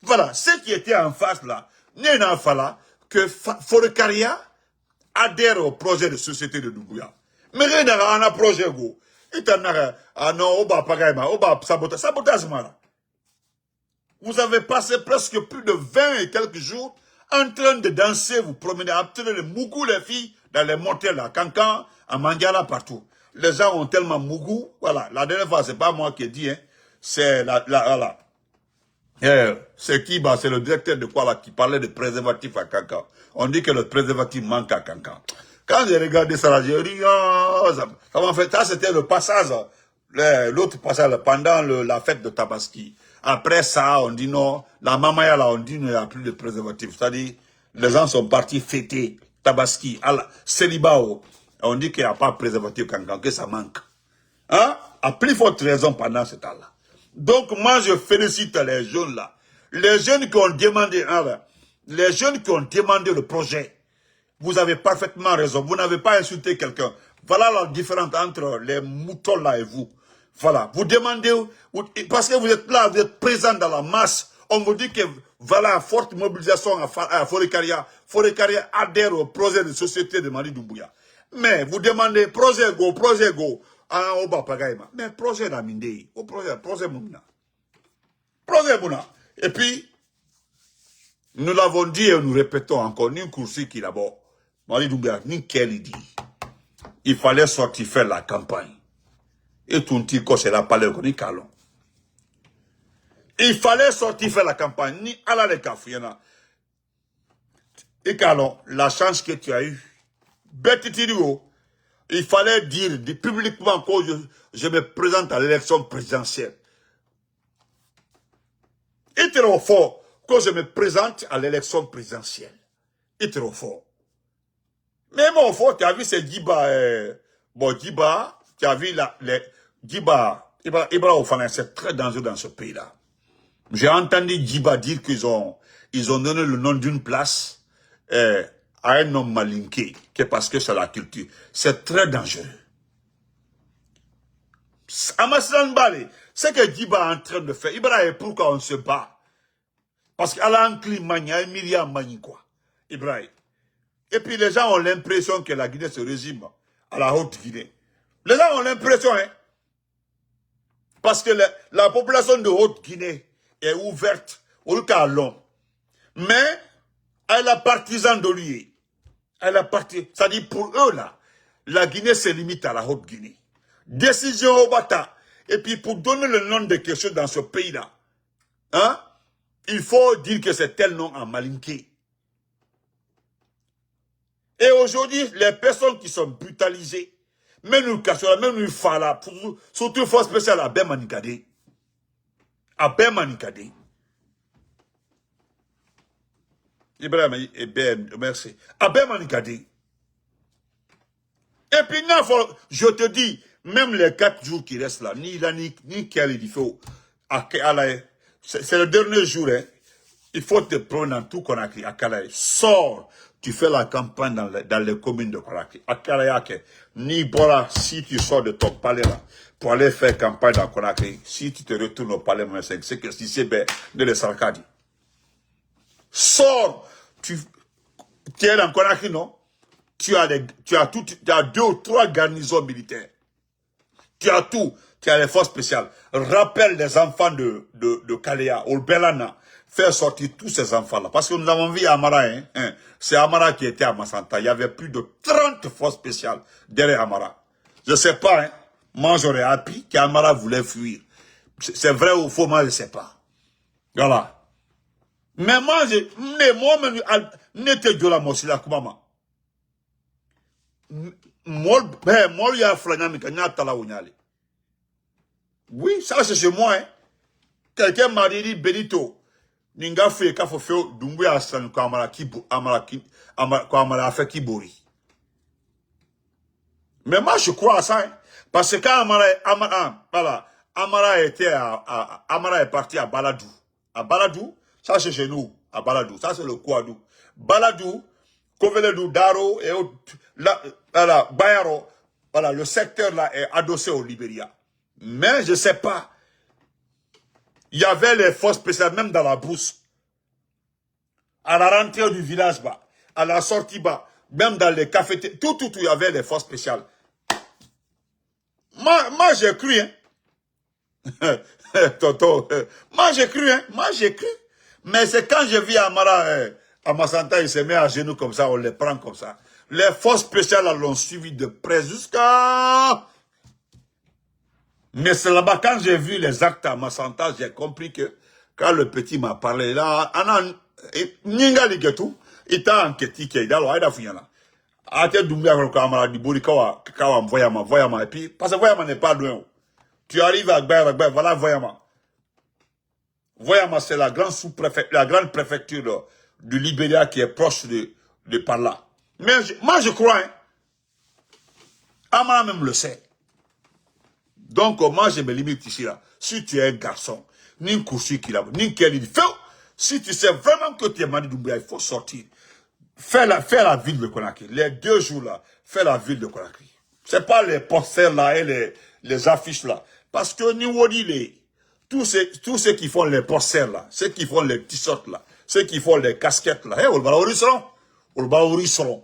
Voilà, ceux qui étaient en face là, n'en fala que Forécaria adhère au projet de société de Doumbouya. Mais rien n'a un projet go. Itana, non, oba pagaima, oba sabotage mara. Vous avez passé presque plus de 20 et quelques jours en train de danser, vous promener, obtenir les mougou, les filles, dans les montées là, Cancan, à Mangala, partout. Les gens ont tellement mougou, voilà. La dernière fois, c'est pas moi qui ai dit, hein. C'est voilà. C'est qui, bah, c'est le directeur de quoi là, qui parlait de préservatif à Cancan. On dit que le préservatif manque à Cancan. Quand j'ai regardé ça, j'ai dit, oh, ça m'a fait, ça c'était le passage, l'autre passage pendant la fête de Tabaski. Après ça, on dit non, la mamaya là, on dit qu'il n'y a plus de préservatif. C'est-à-dire, les gens sont partis fêter Tabaski, célibat. On dit qu'il n'y a pas de préservatif quand que ça manque. Hein? À plus forte raison pendant ce temps-là. Donc, moi, je félicite les jeunes là. Les jeunes qui ont demandé, les jeunes qui ont demandé le projet. Vous avez parfaitement raison. Vous n'avez pas insulté quelqu'un. Voilà la différence entre les moutons là et vous. Voilà. Vous demandez, parce que vous êtes là, vous êtes présent dans la masse. On vous dit que, voilà, forte mobilisation à Forécaria. Forécaria adhère au projet de société de Mali Doumbouya. Mais vous demandez, projet go. Mais projet d'Amindé, projet Mouna. Projet Mouna. Et puis, nous l'avons dit et nous répétons encore, ni Koursi qui d'abord, Mali Doumbouya, ni Kelly dit, il fallait sortir faire la campagne. Et tout le monde, c'est la palais, ni Kalon. Il fallait sortir faire la campagne, ni Ala les Kafouyana. Et Kalon, la chance que tu as eue, Betitirio, il fallait dire publiquement que je me présente à l'élection présidentielle. Il est trop fort que je me présente à l'élection présidentielle. Il est trop fort. Mais mon fort, tu as vu ces Djiba, Djiba, tu as vu Djiba, Ibra Ofana, c'est très dangereux dans ce pays-là. J'ai entendu Djiba dire qu'ils ont donné le nom d'une place à un homme malinqué, parce que c'est la culture. C'est très dangereux. Amaslan Bale, c'est que Djiba est en train de faire. Ibra, pourquoi on se bat? Parce qu'elle a un climat, il y a un milliard de quoi. Ibrahim. Et puis les gens ont l'impression que la Guinée se résume à la Haute-Guinée. Les gens ont l'impression, hein. Parce que la population de Haute-Guinée est ouverte au cas long. Mais elle a partisan de lui. Elle a parti. C'est-à-dire pour eux là, la Guinée se limite à la Haute-Guinée. Décision au bata. Et puis pour donner le nom de quelque chose dans ce pays-là, hein, il faut dire que c'est tel nom en malinqué. Et aujourd'hui, les personnes qui sont brutalisées, même nous Kassola, même nous Fala, surtout force spéciale à Ben Manikade. À Ben Manikade. Ibrahim, merci. À Ben Manikade. Et puis, je te dis, même les 4 jours qui restent là, ni quel il faut, c'est le dernier jour, hein, il faut te prendre dans tout Conakry, à Kalaï. Sors, tu fais la campagne dans les communes de Conakry. À Kalaï, ni Bora, si tu sors de ton palais là, pour aller faire campagne dans Conakry, si tu te retournes au palais, c'est que si c'est de les Sarkadi. Sors, tu es dans Conakry, non? Tu as 2 ou 3 garnisons militaires. Tu as tout. Tu as les forces spéciales. Rappelle les enfants de Kalea, au Belana. Faire sortir tous ces enfants-là. Parce que nous avons vu Amara, hein. C'est Amara qui était à Massanta. Il y avait plus de 30 forces spéciales derrière Amara. Je ne sais pas, hein. Moi, j'aurais appris qu'Amara voulait fuir. C'est vrai ou faux, moi, je ne sais pas. Voilà. Mais moi, moi-même, n'était de la Mossila, comment? Oui, ça c'est chez moi, hein. Quelqu'un m'a dit, Benito, Ninga fait qu'il faut faire Doumbouya San Amara fait Kibori. Mais moi je crois à ça, hein. Parce que quand Amara est parti à Baladou. À Baladou, ça c'est chez nous, à Baladou, ça c'est le Kouadou. Baladou, Koveledou, Daro et voilà, Bayaro, voilà, le secteur là est adossé au Libéria. Mais je ne sais pas. Il y avait les forces spéciales, même dans la brousse. À la rentrée du village bas, à la sortie bas, même dans les cafés, tout, il y avait les forces spéciales. Moi j'ai cru, hein. Toto, moi j'ai cru, hein. Moi j'ai cru. Mais c'est quand je vis Amara, à Massanta, il se met à genoux comme ça, on les prend comme ça. Les forces spéciales l'ont suivi de près jusqu'à... Mais c'est là-bas, quand j'ai vu les actes à Massanta, j'ai compris que quand le petit m'a parlé, là, il t'a enquêté, Ate Doumbia Kamara di Bori Kawa Voyama, et puis, parce que Voyama n'est pas loin. Tu arrives à Gbaï, voilà Voyama. Voyama, c'est la grande la grande préfecture du Libéria qui est proche de par là. Mais moi, je crois, hein. Amara même le sait. Donc, moi, je me limite ici, là. Si tu es un garçon, ni un coursier qui l'a, ni quelqu'un dit, si tu sais vraiment que tu es Madi Doumbia, il faut sortir. Fais la ville de Conakry. Les 2 jours là, fais la ville de Conakry. C'est pas les posters là et les affiches là. Parce que Niwodi, tous ceux qui font les posters là, ceux qui font les t-shirts là, ceux qui font les casquettes là, on va au risson.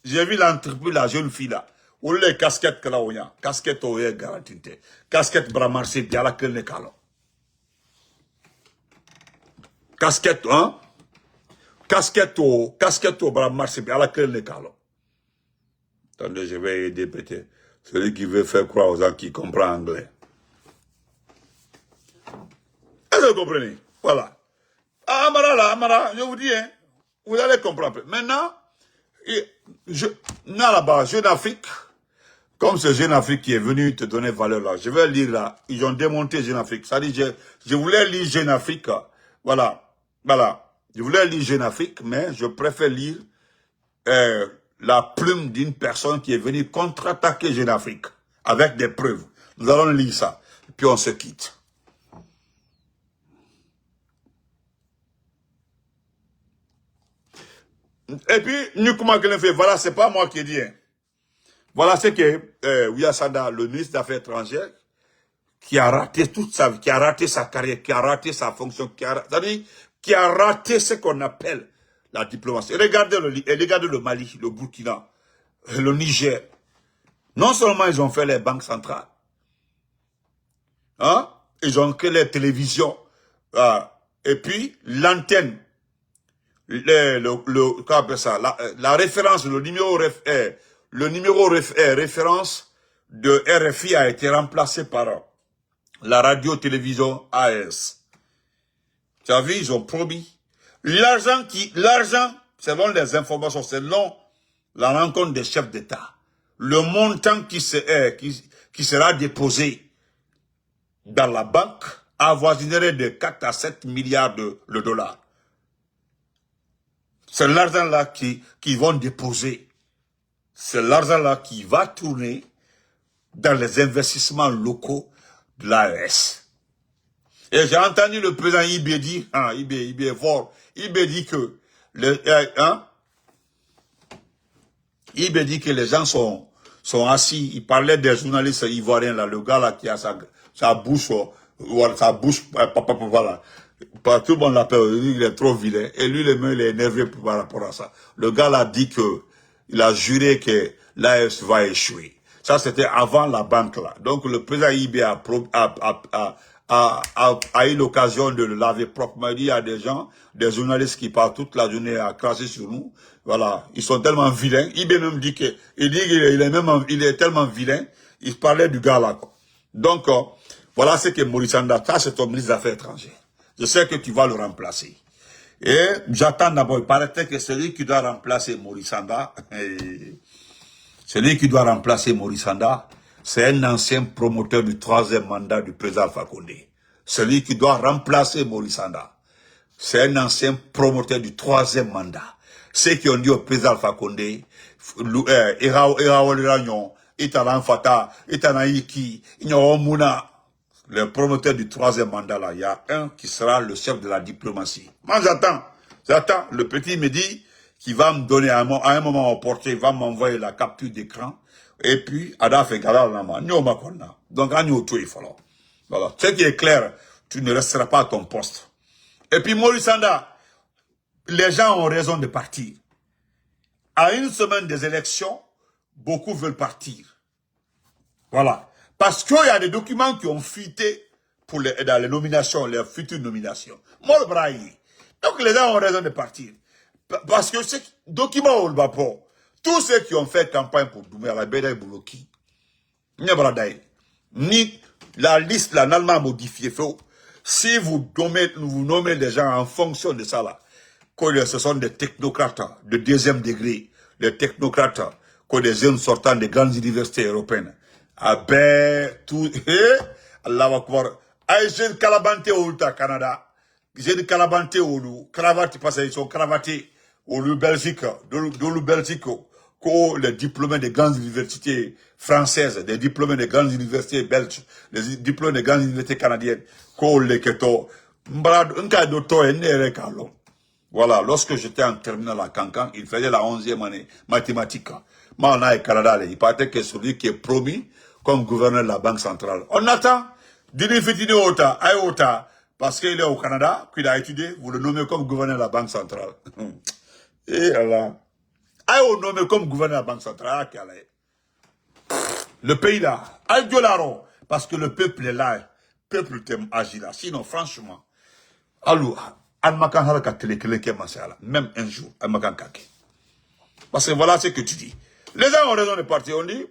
J'ai vu l'entreprise, la jeune fille là. Ou les casquettes que là, on y a. Casquette au garantie. Casquette bramarché, bien la que les calons. Casquette, hein? Casquette au bras marché, à la queue les calons. Attendez, je vais aider peut-être celui qui veut faire croire aux gens qui comprennent anglais. Est-ce que vous comprenez? Voilà. Amara, je vous dis, hein, vous allez comprendre. Maintenant, là-bas, Jeune Afrique, comme ce Jeune Afrique qui est venu te donner valeur là, je vais lire là, ils ont démonté Jeune Afrique. Ça dit, je voulais lire Jeune Afrique, voilà. Je voulais lire Jeune Afrique, mais je préfère lire la plume d'une personne qui est venue contre-attaquer Jeune Afrique, avec des preuves. Nous allons lire ça, puis on se quitte. Et puis, nous, comment qu'elle fait? Voilà, c'est pas moi qui ai dit. Hein. Voilà ce que Ouyassanda, le ministre des Affaires étrangères, qui a raté toute sa vie, qui a raté sa carrière, qui a raté sa fonction, qui a raté ce qu'on appelle la diplomatie. Regardez le Mali, le Burkina, le Niger. Non seulement ils ont fait les banques centrales, hein, ils ont créé les télévisions, et puis l'antenne, comment on appelle ça, la référence, le numéro référence de RFI a été remplacé par la radio-télévision AS. Tu as vu, ils ont promis. L'argent, selon les informations, selon la rencontre des chefs d'État, le montant qui sera déposé dans la banque avoisinerait de 4 à 7 milliards de dollars. C'est l'argent-là qui vont déposer. C'est l'argent-là qui va tourner dans les investissements locaux de l'AES. Et j'ai entendu le président Ibé dire, Ibé est fort, Ibé dit que Ibé dit que les gens sont assis, il parlait des journalistes ivoiriens là, le gars là qui a sa bouche, voilà. Tout le monde l'appelle, il est trop vilain, et lui le même il est énervé par rapport à ça. Le gars là dit que, il a juré que l'AES va échouer. Ça c'était avant la banque là. Donc le président Ibé a eu l'occasion de le laver proprement. Il y a des gens, des journalistes qui parlent toute la journée à cracher sur nous. Voilà. Ils sont tellement vilains. Ibé même dit qu'il est tellement vilain. Il parlait du gars là, quoi. Donc, voilà ce que Maurice Anda, ça c'est ton ministre des Affaires étrangères. Je sais que tu vas le remplacer. Et j'attends d'abord, il paraît que celui qui doit remplacer Maurice Anda, c'est un ancien promoteur du 3e mandat du président Alpha Condé. Celui qui doit remplacer Maurice Anda, c'est un ancien promoteur du 3e mandat. Ceux qui ont dit au président Alpha Condé, Italan Fata, Itanaïki, Mouna, le promoteur du 3e mandat là, il y a un qui sera le chef de la diplomatie. Moi j'attends, le petit me dit qu'il va me donner à un moment opportun, il va m'envoyer la capture d'écran. Et puis, Ada fait donc, voilà. Ce qui est clair, tu ne resteras pas à ton poste. Et puis, Maurice Anda, les gens ont raison de partir. À une semaine des élections, beaucoup veulent partir. Voilà. Parce qu'il y a des documents qui ont fuité dans les nominations, les futures nominations. Mol Braille. Donc, les gens ont raison de partir. Parce que ces documents, on le va pas. Tous ceux qui ont fait campagne pour Doumbouya, la Bédaï Bouloki, ni la liste, là, n'allemand modifiée, si vous nommez les gens en fonction de ça, là, ce sont des technocrates de deuxième degré, les technocrates, des jeunes sortant des grandes universités européennes. Ah ben, tout, Allah va pouvoir. Aïe, j'ai une calabante au Canada. J'ai une calabante au cravate, parce qu'ils sont cravatés au Belgique, de Belgique, les diplômés des grandes universités françaises, des diplômés des grandes universités belges, les diplômés des grandes universités canadiennes, les keto, voilà, lorsque j'étais en terminale à Cancan, il faisait la 11e année mathématique. Moi, on a Canada, il paraît que celui qui est promis comme gouverneur de la Banque centrale. On attend. Dinifitini Ota, Ayota, parce qu'il est au Canada, qu'il a étudié, vous le nommez comme gouverneur de la Banque centrale. Et Allah. Ayo nommé comme gouverneur de la Banque centrale. Le pays là, Ayo Laro, parce que le peuple est là. Le peuple t'aime agir là. Sinon, franchement, alors, même un jour, parce que voilà ce que tu dis. Les gens ont raison de partir, on dit,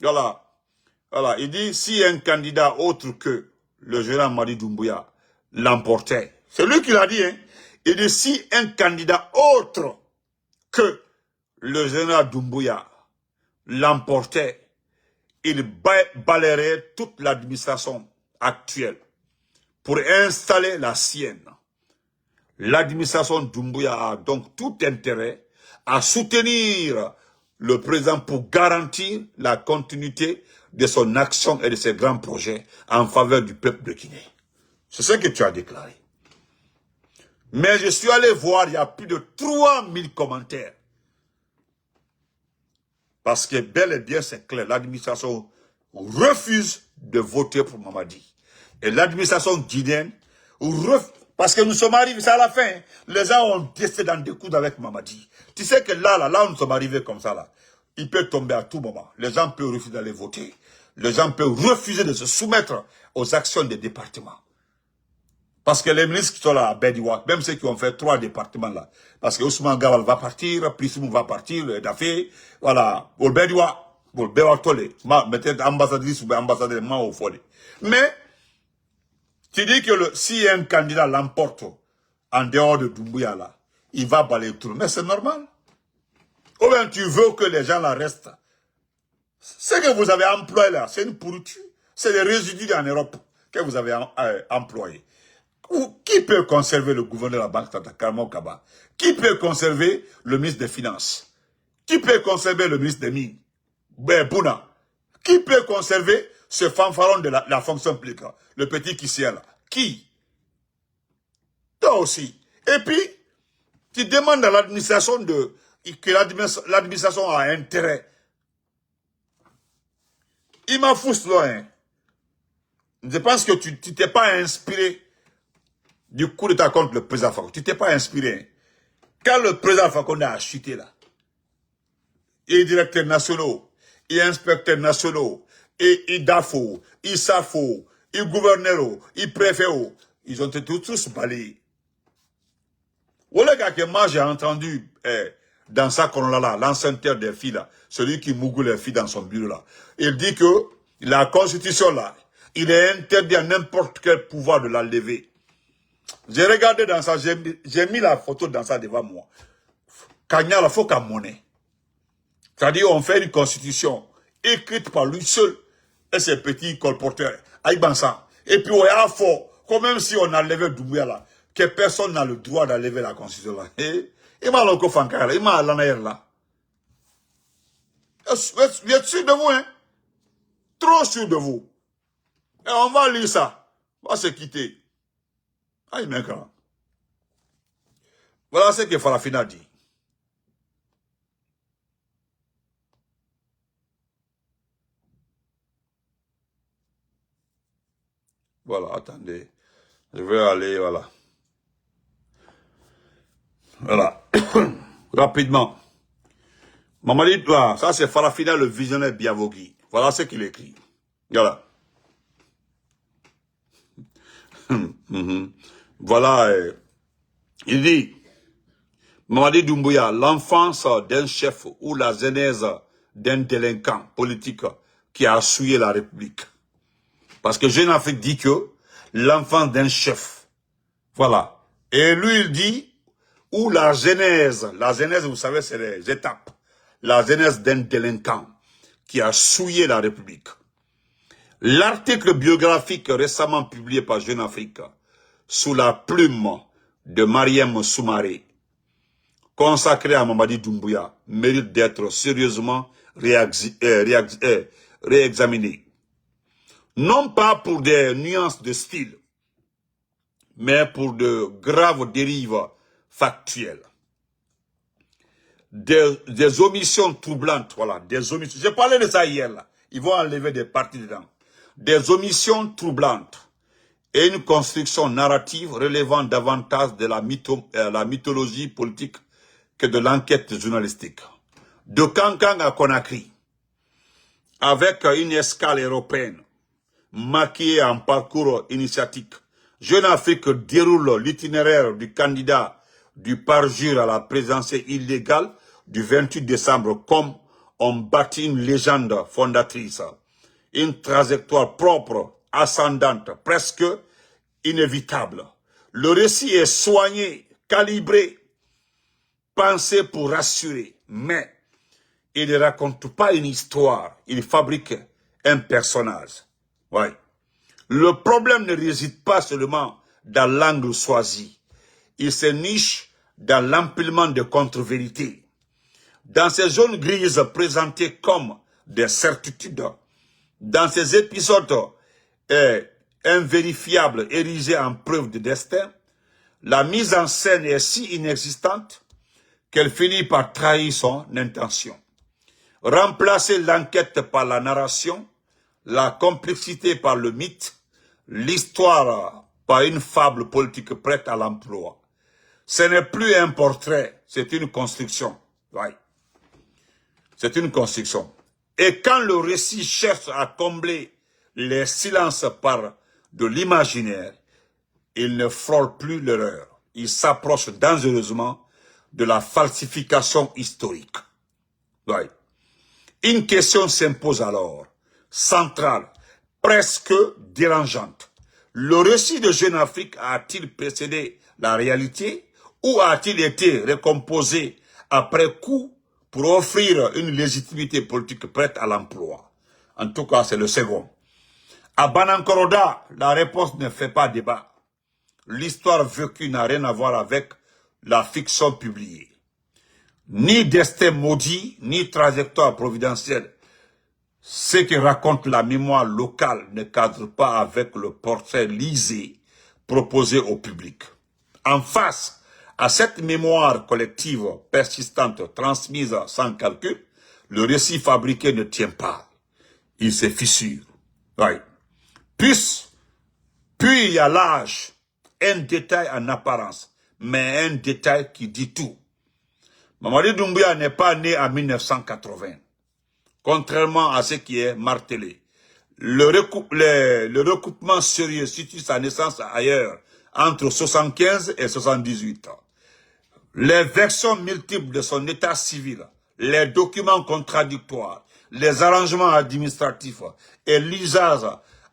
voilà, il dit, si un candidat autre que le général Madi Doumbouya l'emportait, c'est lui qui l'a dit, hein, il dit, si un candidat autre que le général Doumbouya l'emportait, il balayerait toute l'administration actuelle pour installer la sienne. L'administration Doumbouya a donc tout intérêt à soutenir le président pour garantir la continuité de son action et de ses grands projets en faveur du peuple de Guinée. C'est ce que tu as déclaré. Mais je suis allé voir, il y a plus de 3000 commentaires. Parce que bel et bien, c'est clair, l'administration refuse de voter pour Mamadi. Et l'administration guinéenne refuse. Parce que nous sommes arrivés, c'est à la fin. Les gens ont décidé d'en découdre avec Mamadi. Tu sais que là où nous sommes arrivés comme ça, là, il peut tomber à tout moment. Les gens peuvent refuser d'aller voter. Les gens peuvent refuser de se soumettre aux actions des départements. Parce que les ministres qui sont là à Bediwa, même ceux qui ont fait 3 départements là, parce que Ousmane Gawal va partir, Prissimou va partir, Dafé, voilà, au Bediwa, au Bediwa Tole, peut-être ambassadrice ou ambassadeur, au Fodé. Mais, tu dis que si un candidat l'emporte en dehors de Doumbouya là, il va balayer tout. Mais c'est normal. Ou bien tu veux que les gens là restent. Ce que vous avez employé là, c'est une pourriture. C'est les résidus en Europe que vous avez employés. Qui peut conserver le gouverneur de la Banque centrale, Karmo Kaba? Qui peut conserver le ministre des Finances? Qui peut conserver le ministre des Mines? Bouna. Qui peut conserver ce fanfaron de la fonction publique, le petit qui est là? Qui? Toi aussi. Et puis, tu demandes à l'administration que l'administration a intérêt. Il m'a foutu là, hein. Je pense que tu t'es pas inspiré du coup d'état contre le président Fakonde. Tu t'es pas inspiré. Quand le président Fakonde a chuté là, et directeurs nationaux, et inspecteurs nationaux, et IDAFO, ISAFO, et gouverneurs, et préfets, ils ont été tous balayés. Voilà que moi j'ai entendu dans sa colonne là, l'ancien terre des filles là, celui qui mougoule les filles dans son bureau là. Il dit que la constitution là, il est interdit à n'importe quel pouvoir de la lever. J'ai regardé dans ça, j'ai mis la photo dans ça devant moi. Kanya la faut qu'à monnaie. C'est-à-dire on fait une constitution écrite par lui seul et ses petits colporteurs. Aïbansa. Et puis on a fort, comme même si on a levé Doumbouya là, que personne n'a le droit d'enlever la constitution là. Et il m'a l'enco fankara, il m'a l'anaïr là. Vous êtes sûr de vous, hein? Trop sûr de vous. Et on va lire ça. On va se quitter. Aïe, mec. Voilà ce que Farafina dit. Voilà, attendez. Je vais aller, voilà. Voilà. Rapidement. Mamadi, ça c'est Farafina, le visionnaire Biavogi. Voilà ce qu'il écrit. Voilà. Voilà. Il dit, Mamadi Doumbouya, l'enfance d'un chef ou la genèse d'un délinquant politique qui a souillé la République. Parce que Jeune Afrique dit que l'enfance d'un chef. Voilà. Et lui, il dit, où la genèse, vous savez, c'est les étapes, la genèse d'un délinquant qui a souillé la République. L'article biographique récemment publié par Jeune Afrique, sous la plume de Mariam Soumaré, consacré à Mamadi Doumbouya, mérite d'être sérieusement réexaminé. Non pas pour des nuances de style, mais pour de graves dérives factuelles. Des omissions troublantes, voilà, des omissions. J'ai parlé de ça hier, là. Ils vont enlever des parties dedans. Des omissions troublantes et une construction narrative relevant davantage de la mythologie politique que de l'enquête journalistique. De Kankan à Conakry, avec une escale européenne, maquillée en parcours initiatique, Jeune Afrique déroule l'itinéraire du candidat du parjure à la présidentielle illégale du 28 décembre comme on bâtit une légende fondatrice, une trajectoire propre, ascendante, presque inévitable. Le récit est soigné, calibré, pensé pour rassurer, mais il ne raconte pas une histoire, il fabrique un personnage. Ouais. Le problème ne réside pas seulement dans l'angle choisi. Il se niche dans l'empilement de contre-vérités. Dans ces zones grises présentées comme des certitudes, dans ces épisodes invérifiables érigés en preuve de destin, la mise en scène est si inexistante qu'elle finit par trahir son intention. Remplacer l'enquête par la narration, la complexité par le mythe, l'histoire par une fable politique prête à l'emploi. Ce n'est plus un portrait, c'est une construction. Ouais. C'est une construction. Et quand le récit cherche à combler les silences par de l'imaginaire, il ne frôle plus l'erreur. Il s'approche dangereusement de la falsification historique. Ouais. Une question s'impose alors, centrale, presque dérangeante. Le récit de Jeune Afrique a-t-il précédé la réalité ou a-t-il été récomposé après coup pour offrir une légitimité politique prête à l'emploi? En tout cas, c'est le second. À Banankoroda, la réponse ne fait pas débat. L'histoire vécue n'a rien à voir avec la fiction publiée. Ni destin maudit, ni trajectoire providentielle. Ce que raconte la mémoire locale ne cadre pas avec le portrait lisé proposé au public. En face à cette mémoire collective persistante transmise sans calcul, le récit fabriqué ne tient pas. Il se fissure. Ouais. Puis il y a l'âge, un détail en apparence, mais un détail qui dit tout. Mamadi Doumbouya n'est pas né en 1980, contrairement à ce qui est martelé. Le recoupement sérieux situe sa naissance ailleurs, entre 75 et 78 ans. Les versions multiples de son état civil, les documents contradictoires, les arrangements administratifs et l'usage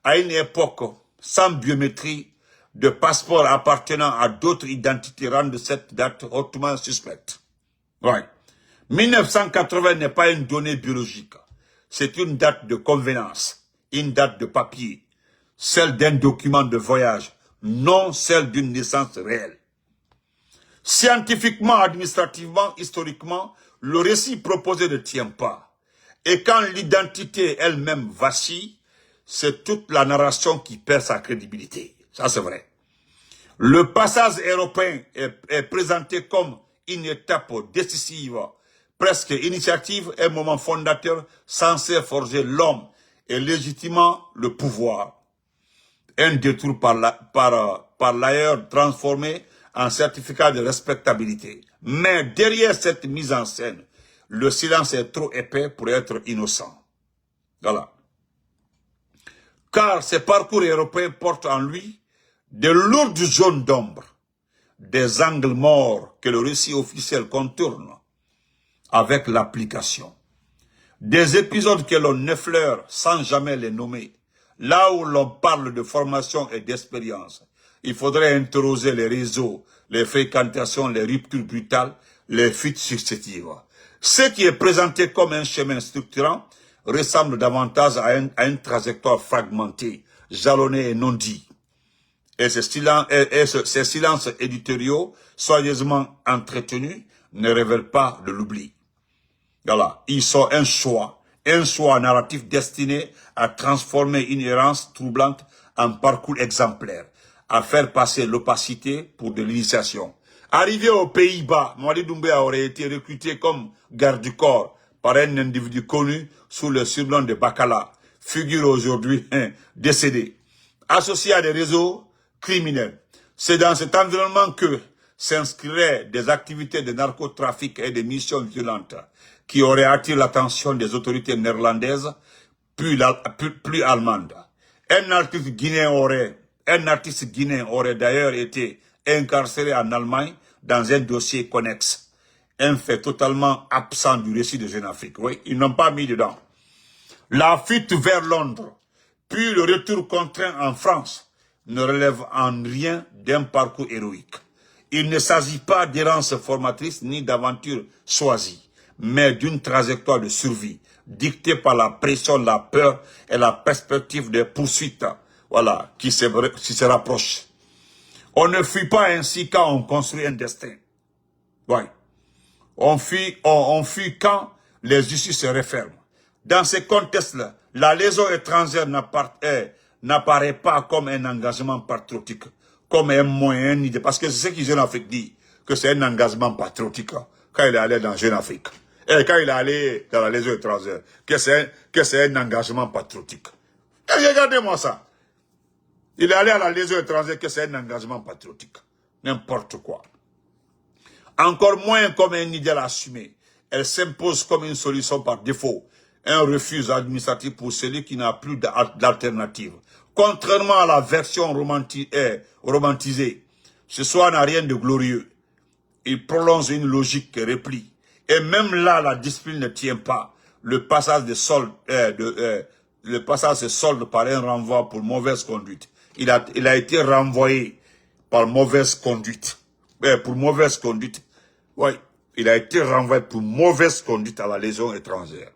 à une époque sans biométrie de passeports appartenant à d'autres identités rendent cette date hautement suspecte. Ouais. 1980 n'est pas une donnée biologique. C'est une date de convenance, une date de papier, celle d'un document de voyage, non celle d'une naissance réelle. Scientifiquement, administrativement, historiquement, le récit proposé ne tient pas. Et quand l'identité elle-même vacille, c'est toute la narration qui perd sa crédibilité. Ça, c'est vrai. Le passage européen est présenté comme une étape décisive, presque initiative, un moment fondateur censé forger l'homme et légitimement le pouvoir. Un détour par l'ailleurs transformé en certificat de respectabilité. Mais derrière cette mise en scène, le silence est trop épais pour être innocent. Voilà. Car ce parcours européen porte en lui de lourdes zones d'ombre, des angles morts que le récit officiel contourne avec l'application. Des épisodes que l'on effleure sans jamais les nommer, là où l'on parle de formation et d'expérience. il faudrait interroger les réseaux, les fréquentations, les ruptures brutales, les fuites successives. Ce qui est présenté comme un chemin structurant ressemble davantage à une trajectoire fragmentée, jalonnée et non dit. Et ces silences éditoriaux, soigneusement entretenus, ne révèlent pas de l'oubli. Voilà, ils sont un choix narratif destiné à transformer une errance troublante en parcours exemplaire, à faire passer l'opacité pour de l'initiation. Arrivé aux Pays-Bas, Mamadi Doumbouya aurait été recruté comme garde du corps par un individu connu sous le surnom de Bakala, figure aujourd'hui décédée, associé à des réseaux criminels. C'est dans cet environnement que s'inscriraient des activités de narcotrafic et des missions violentes qui auraient attiré l'attention des autorités néerlandaises, plus allemandes. Un artiste guinéen aurait d'ailleurs été incarcéré en Allemagne dans un dossier connexe. Un fait totalement absent du récit de Jeune Afrique. Oui, ils n'ont pas mis dedans. La fuite vers Londres, puis le retour contraint en France, ne relève en rien d'un parcours héroïque. Il ne s'agit pas d'errance formatrice ni d'aventure choisie, mais d'une trajectoire de survie, dictée par la pression, la peur et la perspective des poursuites, voilà, qui se rapprochent. On ne fuit pas ainsi quand on construit un destin. Ouais. On fuit quand les issues se referment. Dans ces contextes-là, la liaison étrangère n'apparaît pas comme un engagement patriotique, comme un moyen d'idée. Parce que c'est ce que Jeune Afrique dit, que c'est un engagement patriotique quand il est allé dans Jeune Afrique. Et quand il est allé dans la liaison étrangère, que c'est un engagement patriotique. Et regardez-moi ça. Il est allé à la liaison étrangère, que c'est un engagement patriotique. N'importe quoi. Encore moins comme un idéal assumé. Elle s'impose comme une solution par défaut. Un refus administratif pour celui qui n'a plus d'alternative. Contrairement à la version romantisée, ce soir n'a rien de glorieux. Il prolonge une logique qui replie. Et même là, la discipline ne tient pas. Le passage se solde par un renvoi pour mauvaise conduite. Il a été renvoyé par mauvaise conduite. Pour mauvaise conduite. Oui, il a été renvoyé pour mauvaise conduite à la liaison étrangère.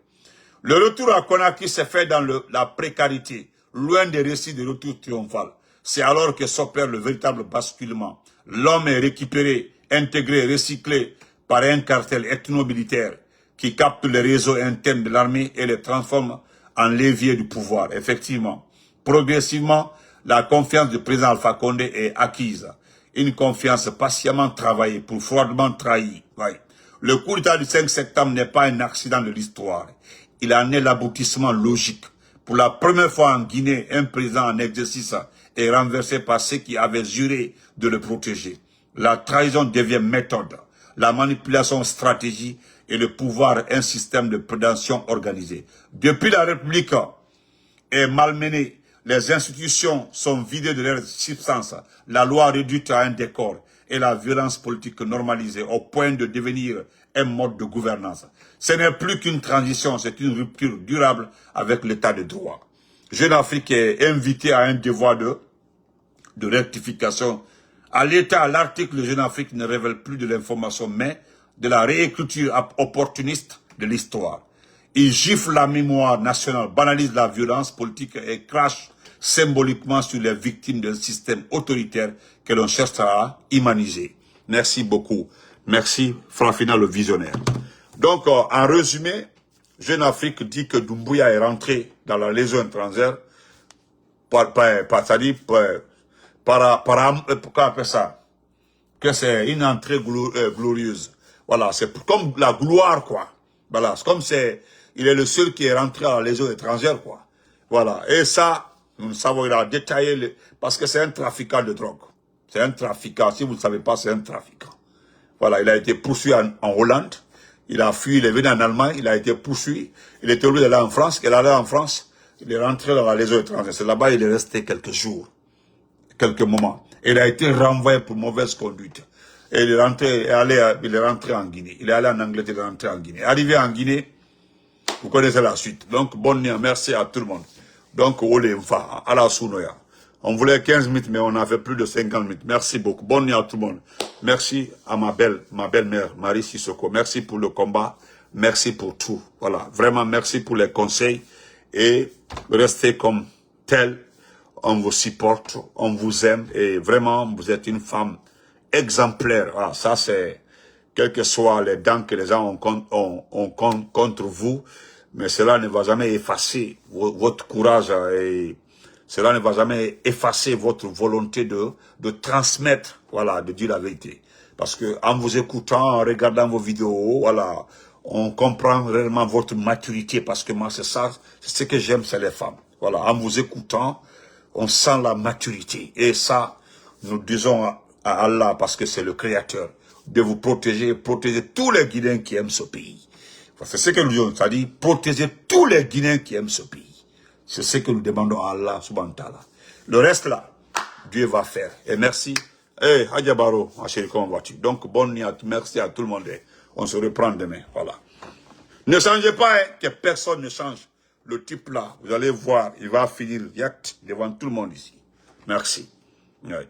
Le retour à Conakry s'est fait dans la précarité, loin des récits de retour triomphal. C'est alors que s'opère le véritable basculement. L'homme est récupéré, intégré, recyclé par un cartel ethno-militaire qui capte les réseaux internes de l'armée et les transforme en levier du pouvoir. Effectivement, progressivement, la confiance du président Alpha Condé est acquise. Une confiance patiemment travaillée pour froidement trahie. Ouais. Le coup d'État du 5 septembre n'est pas un accident de l'histoire. Il en est l'aboutissement logique. Pour la première fois en Guinée, un président en exercice est renversé par ceux qui avaient juré de le protéger. La trahison devient méthode, la manipulation stratégie et le pouvoir un système de prédation organisé. Depuis la République est malmenée, les institutions sont vidées de leur substance, la loi réduite à un décor et la violence politique normalisée au point de devenir un mode de gouvernance. Ce n'est plus qu'une transition, c'est une rupture durable avec l'état de droit. Jeune Afrique est invité à un devoir de rectification. À l'état, l'article de Jeune Afrique ne révèle plus de l'information, mais de la réécriture opportuniste de l'histoire. Il gifle la mémoire nationale, banalise la violence politique et crache symboliquement sur les victimes d'un système autoritaire que l'on cherche à humaniser. Merci beaucoup. Merci, Francina le visionnaire. Donc, en résumé, Jeune Afrique dit que Doumbouya est rentré dans la liaison étrangère que c'est une entrée glorieuse. Voilà, c'est comme la gloire, quoi. Voilà, c'est comme il est le seul qui est rentré à la liaison étrangère, quoi. Voilà, et ça, nous savons, il a détaillé, parce que c'est un trafiquant de drogue. C'est un trafiquant, si vous ne savez pas, c'est un trafiquant. Voilà, il a été poursuivi en Hollande, il a fui, il est venu en Allemagne, il a été poursuivi, il était obligé d'aller en France, il est allé en France, il est rentré dans la liaison étrangère. C'est là-bas, il est resté quelques jours, quelques moments. Il a été renvoyé pour mauvaise conduite. Et il est rentré en Guinée. Il est allé en Angleterre, il est rentré en Guinée. Arrivé en Guinée, vous connaissez la suite. Donc, bonne nuit, merci à tout le monde. Donc, Olé Mfa, à la Sounoya. On voulait 15 minutes, mais on a fait plus de 50 minutes. Merci beaucoup. Bonne nuit à tout le monde. Merci à ma belle-mère, Marie Sissoko. Merci pour le combat. Merci pour tout. Voilà. Vraiment, merci pour les conseils. Et restez comme tel. On vous supporte. On vous aime. Et vraiment, vous êtes une femme exemplaire. Voilà. Ça, c'est, quelles que soient les dents que les gens ont contre vous, mais cela ne va jamais effacer votre courage et cela ne va jamais effacer votre volonté de transmettre, voilà, de dire la vérité. Parce que en vous écoutant, en regardant vos vidéos, voilà, on comprend réellement votre maturité. Parce que moi, c'est ça, c'est ce que j'aime, c'est les femmes. Voilà, en vous écoutant, on sent la maturité. Et ça, nous disons à Allah, parce que c'est le Créateur, de vous protéger, protéger tous les Guinéens qui aiment ce pays. C'est ce que nous disons, c'est-à-dire protéger tous les Guinéens qui aiment ce pays. C'est ce que nous demandons à Allah subhanahu wa ta'ala. Le reste là, Dieu va faire. Et merci. Eh, Hadjabaro, ma chérie, comment vas-tu? Donc, bonne nuit, merci à tout le monde. On se reprend demain. Voilà. Ne changez pas, hein, que personne ne change. Le type là, vous allez voir, il va finir devant tout le monde ici. Merci. Ouais.